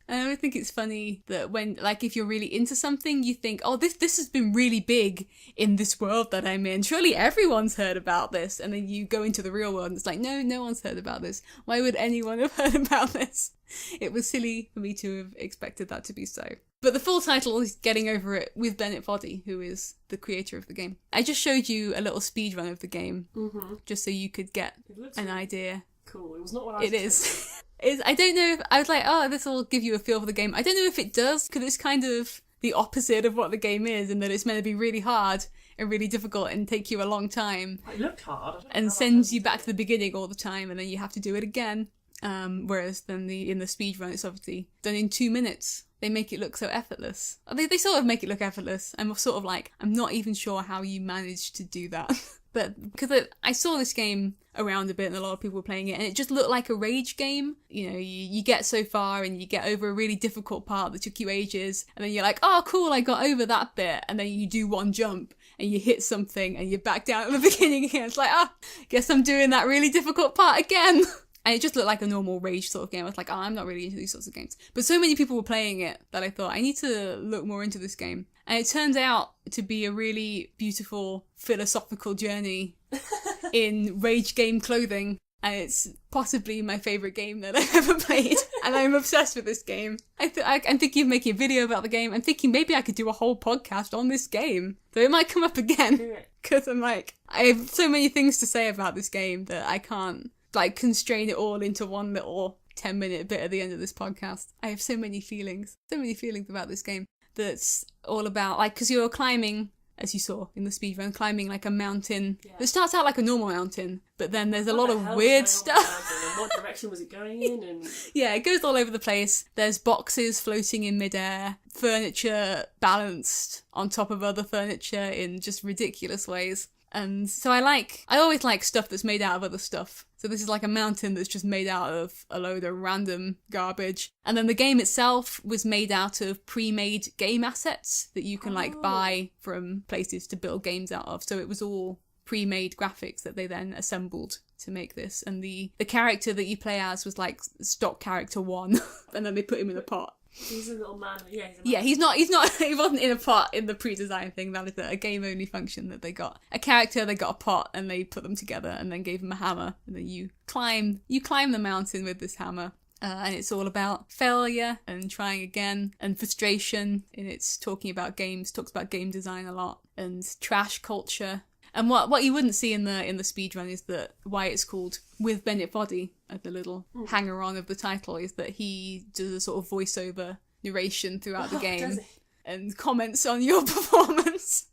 And I think it's funny that when, like, if you're really into something, you think, this has been really big in this world that I'm in. Surely everyone's heard about this. And then you go into the real world and it's like, no one's heard about this. Why would anyone have heard about this? It was silly for me to have expected that to be so. But the full title is Getting Over It with Bennett Foddy, who is the creator of the game. I just showed you a little speed run of the game, just so you could get an idea. Cool. It was not what I was expecting. I don't know if I was like, this will give you a feel for the game. I don't know if it does, because it's kind of the opposite of what the game is, in that it's meant to be really hard and really difficult and take you a long time. It looked hard. And sends you back to the beginning all the time, and then you have to do it again. Whereas then in the speed run, it's obviously done in 2 minutes. They make it look so effortless. They sort of make it look effortless. I'm sort of like, I'm not even sure how you managed to do that. But because I saw this game around a bit and a lot of people were playing it, and it just looked like a rage game. You know, you get so far and you get over a really difficult part that took you ages, and then you're like, oh cool, I got over that bit, and then you do one jump and you hit something and you're back down at the beginning again. It's like, guess I'm doing that really difficult part again. And it just looked like a normal rage sort of game. I was like, I'm not really into these sorts of games. But so many people were playing it that I thought, I need to look more into this game. And it turns out to be a really beautiful philosophical journey in rage game clothing. And it's possibly my favourite game that I've ever played. And I'm obsessed with this game. I'm thinking of making a video about the game. I'm thinking maybe I could do a whole podcast on this game. So it might come up again. Because I'm like, I have so many things to say about this game that I can't constrain it all into one little 10-minute bit at the end of this podcast. I have so many feelings about this game that's all about, because you're climbing, as you saw in the speedrun, climbing like a mountain that starts out like a normal mountain, but then there's a lot of weird stuff. And what direction was it going in? And yeah, it goes all over the place. There's boxes floating in midair, furniture balanced on top of other furniture in just ridiculous ways. And so I always like stuff that's made out of other stuff. So this is like a mountain that's just made out of a load of random garbage. And then the game itself was made out of pre-made game assets that you can buy from places to build games out of. So it was all pre-made graphics that they then assembled to make this. And the character that you play as was like stock character 1. And then they put him in a pot. He's a little man. Yeah, he's not, he wasn't in a pot in the pre-design thing. That is a game-only function that they got. A character, they got a pot, and they put them together, and then gave him a hammer, and then you climb the mountain with this hammer. And it's all about failure, and trying again, and frustration, and it's talks about game design a lot, and trash culture. And what you wouldn't see in the speedrun is that why it's called With Bennett Body, as the little hanger-on of the title, is that he does a sort of voiceover narration throughout the game and comments on your performance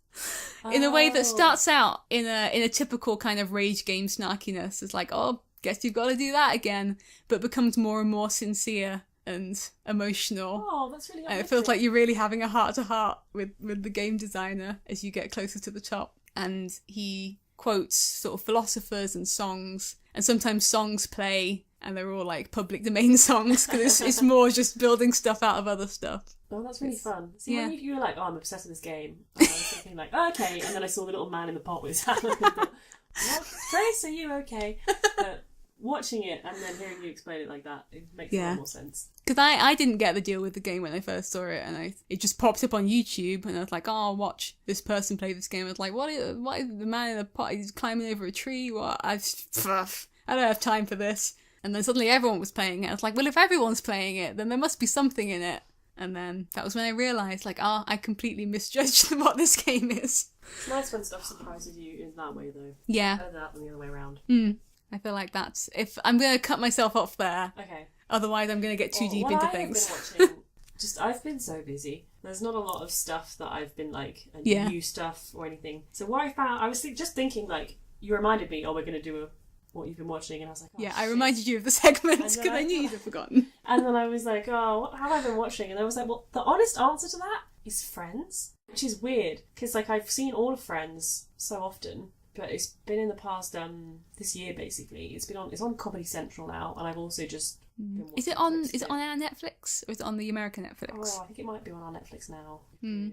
in a way that starts out in a typical kind of rage game snarkiness. It's like, oh, guess you've got to do that again, but becomes more and more sincere and emotional. Oh, that's really and it feels like you're really having a heart-to-heart with the game designer as you get closer to the top. And he quotes sort of philosophers and songs, and sometimes songs play, and they're all like public domain songs, because it's more just building stuff out of other stuff. Oh, that's really fun. See, when you were like, oh, I'm obsessed with this game, I was thinking like, oh, okay, and then I saw the little man in the pot with his hammer, and I thought, what? Grace, are you okay? But watching it and then hearing you explain it like that, it makes a lot more sense. Because I didn't get the deal with the game when I first saw it, and it just popped up on YouTube, and I was like, oh, I'll watch this person play this game. I was like, what is the man in the pot? He's climbing over a tree? What? I don't have time for this. And then suddenly everyone was playing it. I was like, well, if everyone's playing it, then there must be something in it. And then that was when I realised, like, I completely misjudged what this game is. It's nice when stuff surprises you in that way, though. Yeah. Better that than the other way around. I feel like that's... If I'm going to cut myself off there. Okay. Otherwise, I'm going to get too deep into things. I've been so busy. There's not a lot of stuff that I've been new stuff or anything. So what I found, I was just thinking, you reminded me, we're going to do what you've been watching, and I was like, I reminded you of the segments because I knew you'd have forgotten. And then I was like, what have I been watching? And I was like, well, the honest answer to that is Friends, which is weird because I've seen all of Friends so often. But it's been in the past, this year basically. It's on Comedy Central now, and I've also just been watching. Is it on our Netflix, or is it on the American Netflix? Oh, I think it might be on our Netflix now.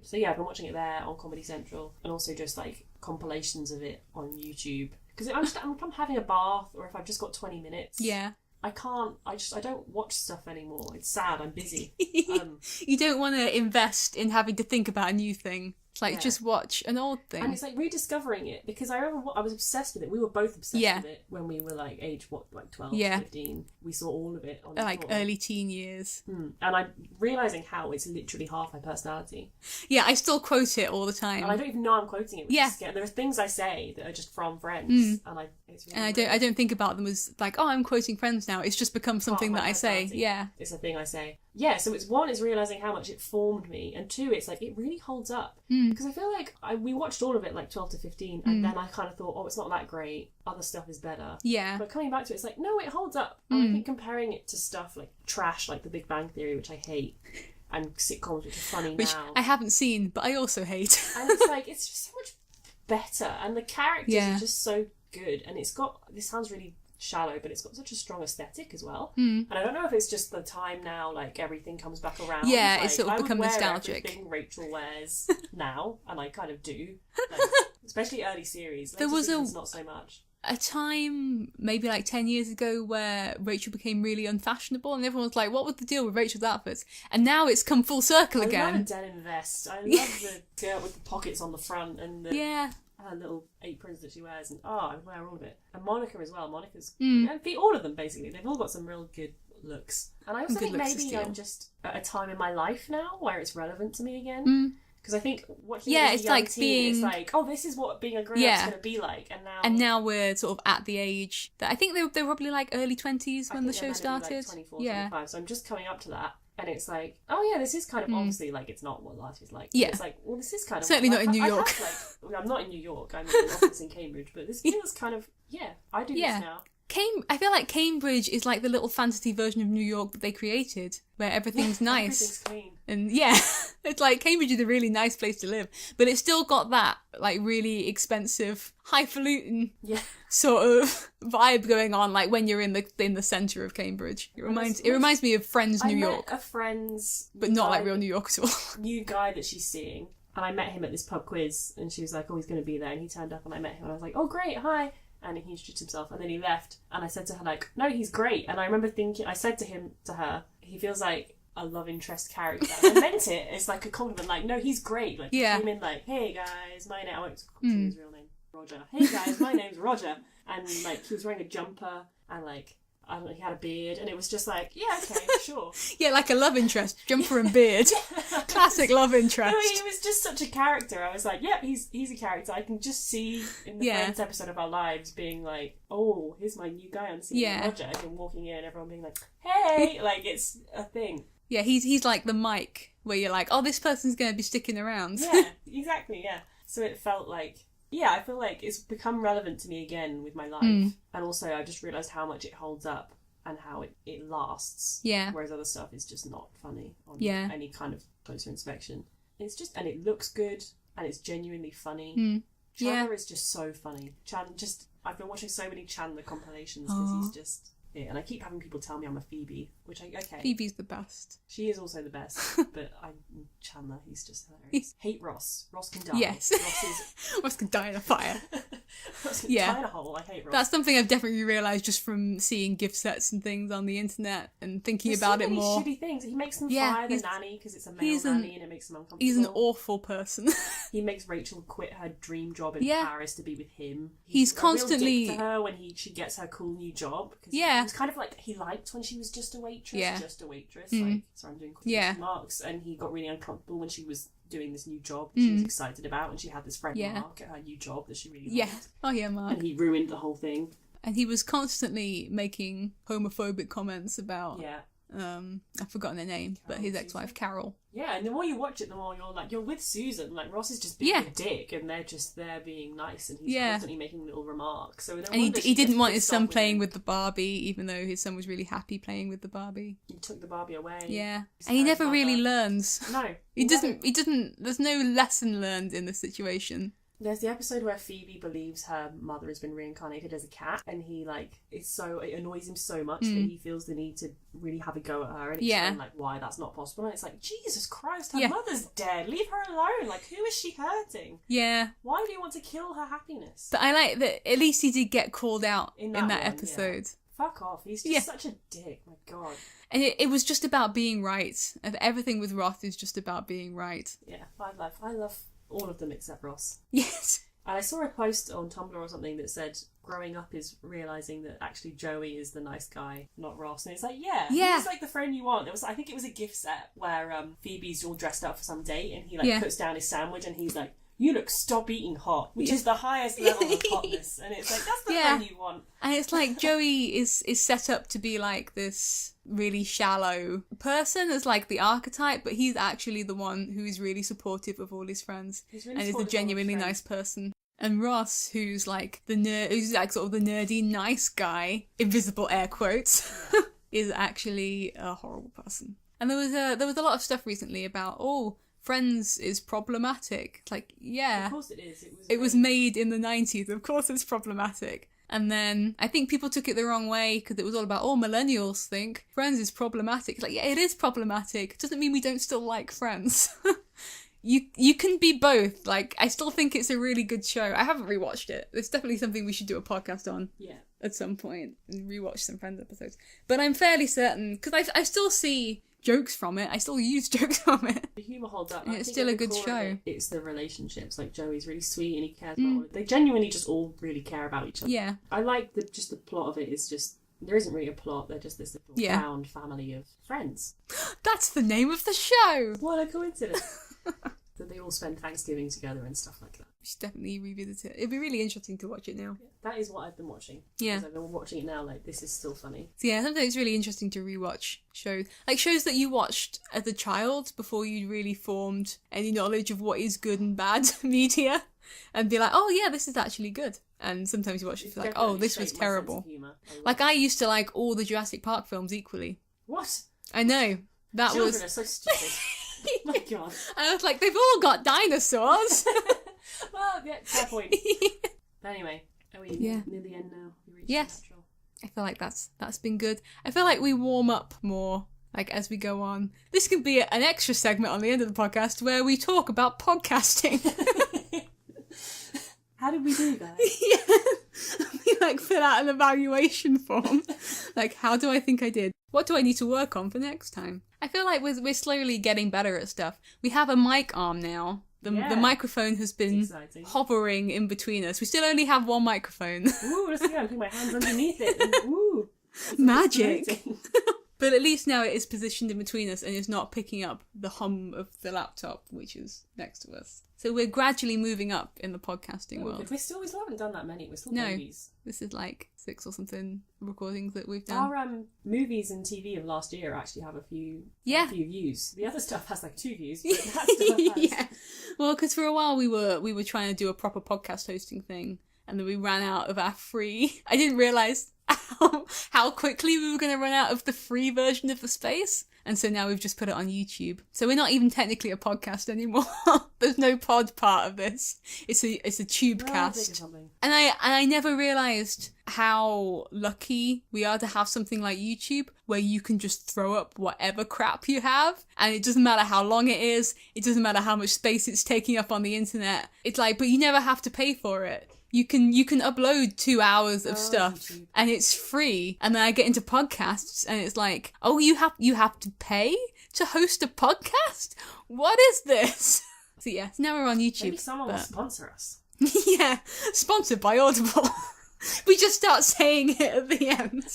So yeah, I've been watching it there on Comedy Central, and also just compilations of it on YouTube. Because if I'm having a bath, or if I've just got 20 minutes, I don't watch stuff anymore. It's sad. I'm busy. You don't want to invest in having to think about a new thing. It's just watch an old thing. And it's rediscovering it, because I remember I was obsessed with it. We were both obsessed with it when we were age 12, 15. We saw all of it on early teen years. And I'm realising how it's literally half my personality. Yeah, I still quote it all the time. And I don't even know I'm quoting it. There are things I say that are just from Friends. And it's really I don't think about them as I'm quoting Friends now. It's just become something that I say. Yeah. It's a thing I say. Yeah, so it's one, is realising how much it formed me, and two, it's it really holds up. Because I feel we watched all of it 12 to 15, and then I kind of thought, it's not that great, other stuff is better. Yeah. But coming back to it, it's no, it holds up. And I think comparing it to stuff like trash, like The Big Bang Theory, which I hate, and sitcoms which are funny which now. I haven't seen, but I also hate. And it's it's just so much better, and the characters are just so good, and it's got, this sounds really shallow, but it's got such a strong aesthetic as well. And I don't know if it's just the time now, like everything comes back around. Yeah, like, it's sort of become nostalgic. Everything Rachel wears now, and I kind of do, like, especially early series. There was not so much. A time maybe like 10 years ago where Rachel became really unfashionable, and everyone was like, what was the deal with Rachel's outfits? And now it's come full circle again. I love a denim vest. I love the skirt with the pockets on the front and the her little aprons that she wears, and I wear all of it. And Monica as well. Monica's and all of them basically. They've all got some real good looks. And I also think maybe I'm just at a time in my life now where it's relevant to me again. Because I think watching it as a it's young like teen, it's like, oh, this is what being a grown-up's going to be like. And now we're sort of at the age that I think they were probably like early 20s when the show started. Like 24, 25. So I'm just coming up to that. And it's like, oh yeah, this is kind of obviously like it's not what life is like. Yeah. It's like, well, this is kind of certainly not in New York. I'm not in New York. I'm in an office in Cambridge, but this feels kind of I do this now. I feel like Cambridge is like the little fantasy version of New York that they created, where everything's nice. Everything's clean. And it's like Cambridge is a really nice place to live, but it's still got that like really expensive, highfalutin sort of vibe going on. Like when you're in the centre of Cambridge, it reminds me of Friends New York. A Friends, but not like real New York at all. New guy that she's seeing, and I met him at this pub quiz, and she was like, "Oh, he's going to be there," and he turned up, and I met him, and I was like, "Oh, great, hi." And he introduced himself, and then he left, and I said to her, like, no, he's great. And I remember thinking, I said to her, he feels like a love interest character. And I meant it, it's like a compliment, like, no, he's great. Like, he came in like, hey guys, my name, I won't say his real name, Roger. Hey guys, my name's Roger. And like, he was wearing a jumper, and like, I don't know, he had a beard, and it was just like, yeah, okay, sure. Like a love interest, jumper and beard. Classic love interest. No, he was just such a character. I was like, yep, he's a character. I can just see in the Friends episode of Our Lives being like, oh, here's my new guy on seeing Roger, and walking in, everyone being like, hey, like it's a thing. Yeah, he's like the Mike, where you're like, oh, this person's going to be sticking around. Yeah, exactly, yeah. So it felt like, I feel like it's become relevant to me again with my life. And also I just realised how much it holds up and how it lasts. Yeah. Whereas other stuff is just not funny on any kind of closer inspection. It's just, and it looks good, and it's genuinely funny. Chandler is just so funny. I've been watching so many Chandler compilations because he's just... Yeah, and I keep having people tell me I'm a Phoebe, which okay. Phoebe's the best. She is also the best, but I'm Chandler. He's just hilarious. Hate Ross. Ross can die. Yes. Ross can die in a fire. Ross can die in a hole. I hate Ross. That's something I've definitely realised just from seeing gift sets and things on the internet and thinking about it more. Shitty things. He makes them fire the nanny because it's a male nanny and it makes them uncomfortable. He's an awful person. He makes Rachel quit her dream job in Paris to be with him. He's constantly a real dick to her when she gets her cool new job. He was kind of like, he liked when she was just a waitress. Like, sorry, I'm doing quotation marks. And he got really uncomfortable when she was doing this new job that she was excited about, and she had this friend Mark at her new job that she really liked. Oh yeah, Mark. And he ruined the whole thing. And he was constantly making homophobic comments about I've forgotten their name, but his ex-wife Carol. Yeah, and the more you watch it, the more you're with Susan. Like, Ross is just being a dick, and they're just there being nice, and he's constantly making little remarks. So and he didn't want his son playing with the Barbie, even though his son was really happy playing with the Barbie. He took the Barbie away. Yeah, and he never really learns. No, he doesn't. There's no lesson learned in the situation. There's the episode where Phoebe believes her mother has been reincarnated as a cat, and he it annoys him so much that he feels the need to really have a go at her and explain why that's not possible. And it's like, Jesus Christ, her mother's dead. Leave her alone. Like, who is she hurting? Yeah. Why do you want to kill her happiness? But I like that at least he did get called out in that episode. Yeah. Fuck off. He's just such a dick. My God. And it was just about being right. And everything with Roth is just about being right. Yeah, I love all of them except Ross. Yes. And I saw a post on Tumblr or something that said growing up is realising that actually Joey is the nice guy, not Ross. And it's like, he's like the friend you want. I think it was a gift set where Phoebe's all dressed up for some date, and he puts down his sandwich and he's like, you look stop eating hot, which is the highest level of hotness. And it's like, that's the friend you want. And it's like Joey is set up to be like this really shallow person as like the archetype, but he's actually the one who's really supportive of all his friends and is a genuinely nice person. And Ross, who's like the nerd, who's like sort of the nerdy nice guy, invisible air quotes, is actually a horrible person. And there was a lot of stuff recently about Friends is problematic. It's like, yeah. Of course it is. It was made in the 90s. Of course it's problematic. And then I think people took it the wrong way because it was all about, millennials think Friends is problematic. It's like, yeah, it is problematic. It doesn't mean we don't still like Friends. You can be both. Like, I still think it's a really good show. I haven't rewatched it. It's definitely something we should do a podcast on. Yeah. At some point and rewatch some Friends episodes. But I'm fairly certain, because I still see jokes from it. I still use jokes from it. The humour holds up. And it's still a good show. It's the relationships. Like, Joey's really sweet and he cares about all. They genuinely just all really care about each other. Yeah. I like the plot of it is just, there isn't really a plot. They're just this little round family of friends. That's the name of the show! What a coincidence. That they all spend Thanksgiving together and stuff like that. We should definitely revisit it. It'd be really interesting to watch it now. Yeah, that is what I've been watching. Yeah. Because I've been watching it now, like, this is still funny. So yeah, sometimes it's really interesting to rewatch shows. Like shows that you watched as a child before you really formed any knowledge of what is good and bad media. And be like, oh yeah, this is actually good. And sometimes you watch it like, oh, this was terrible. Like I used to like all the Jurassic Park films equally. What? I know. Children are so stupid. My God. I was like, they've all got dinosaurs. Well, yeah, fair point. But anyway, are we near the end now? Yes. I feel like that's been good. I feel like we warm up more, like, as we go on. This could be an extra segment on the end of the podcast where we talk about podcasting. How did we do, guys? Yeah. We, like, fill out an evaluation form. Like, how do I think I did? What do I need to work on for next time? I feel like we're slowly getting better at stuff. We have a mic arm now. The microphone has been hovering in between us. We still only have one microphone. Ooh, let's see. I'm putting my hands underneath it. And, ooh. Magic. But at least now it is positioned in between us and is not picking up the hum of the laptop, which is next to us. So we're gradually moving up in the podcasting world. We still haven't done that many. We're still babies. This is like 6 or something recordings that we've done. Our movies and TV of last year actually have a few views. The other stuff has like 2 views. But that still has. Yeah. Well, because for a while we were trying to do a proper podcast hosting thing, and then we ran out of our free. I didn't realise how quickly we were going to run out of the free version of the space. And so now we've just put it on YouTube. So we're not even technically a podcast anymore. There's no pod part of this. It's a tube cast. And I never realised how lucky we are to have something like YouTube where you can just throw up whatever crap you have, and it doesn't matter how long it is, it doesn't matter how much space it's taking up on the internet. It's like, but you never have to pay for it. You can upload 2 hours of stuff YouTube. And it's free. And then I get into podcasts and it's like, oh, you have to pay to host a podcast? What is this? So yeah, now we're on YouTube. Maybe someone will sponsor us. Yeah, sponsored by Audible. We just start saying it at the end.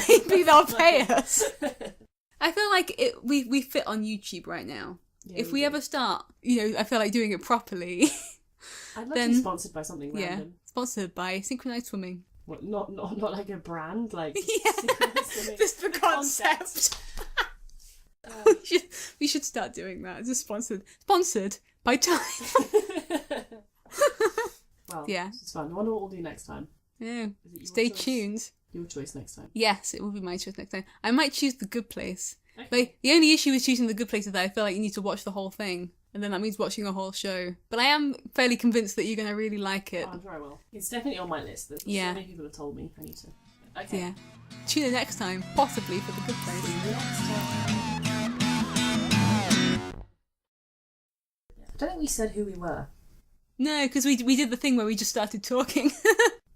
Maybe they'll pay us. I feel like we fit on YouTube right now. Yeah, if we ever start, I feel like doing it properly. I'd love to be sponsored by something random. Yeah, sponsored by synchronized swimming. What, not like a brand, like swimming. Just the concept. We should start doing that. Just sponsored by time. Well, yeah, it's fun. I wonder what we'll do next time. Yeah, stay tuned. Your choice next time. Yes, it will be my choice next time. I might choose The Good Place. Okay. But the only issue with choosing The Good Place is that I feel like you need to watch the whole thing. And then that means watching a whole show. But I am fairly convinced that you're going to really like it. Oh, I'm sure I will. It's definitely on my list. There's so many people have told me I need to. Okay. Yeah. Tune in next time, possibly for The Good Place. I don't think we said who we were. No, because we did the thing where we just started talking.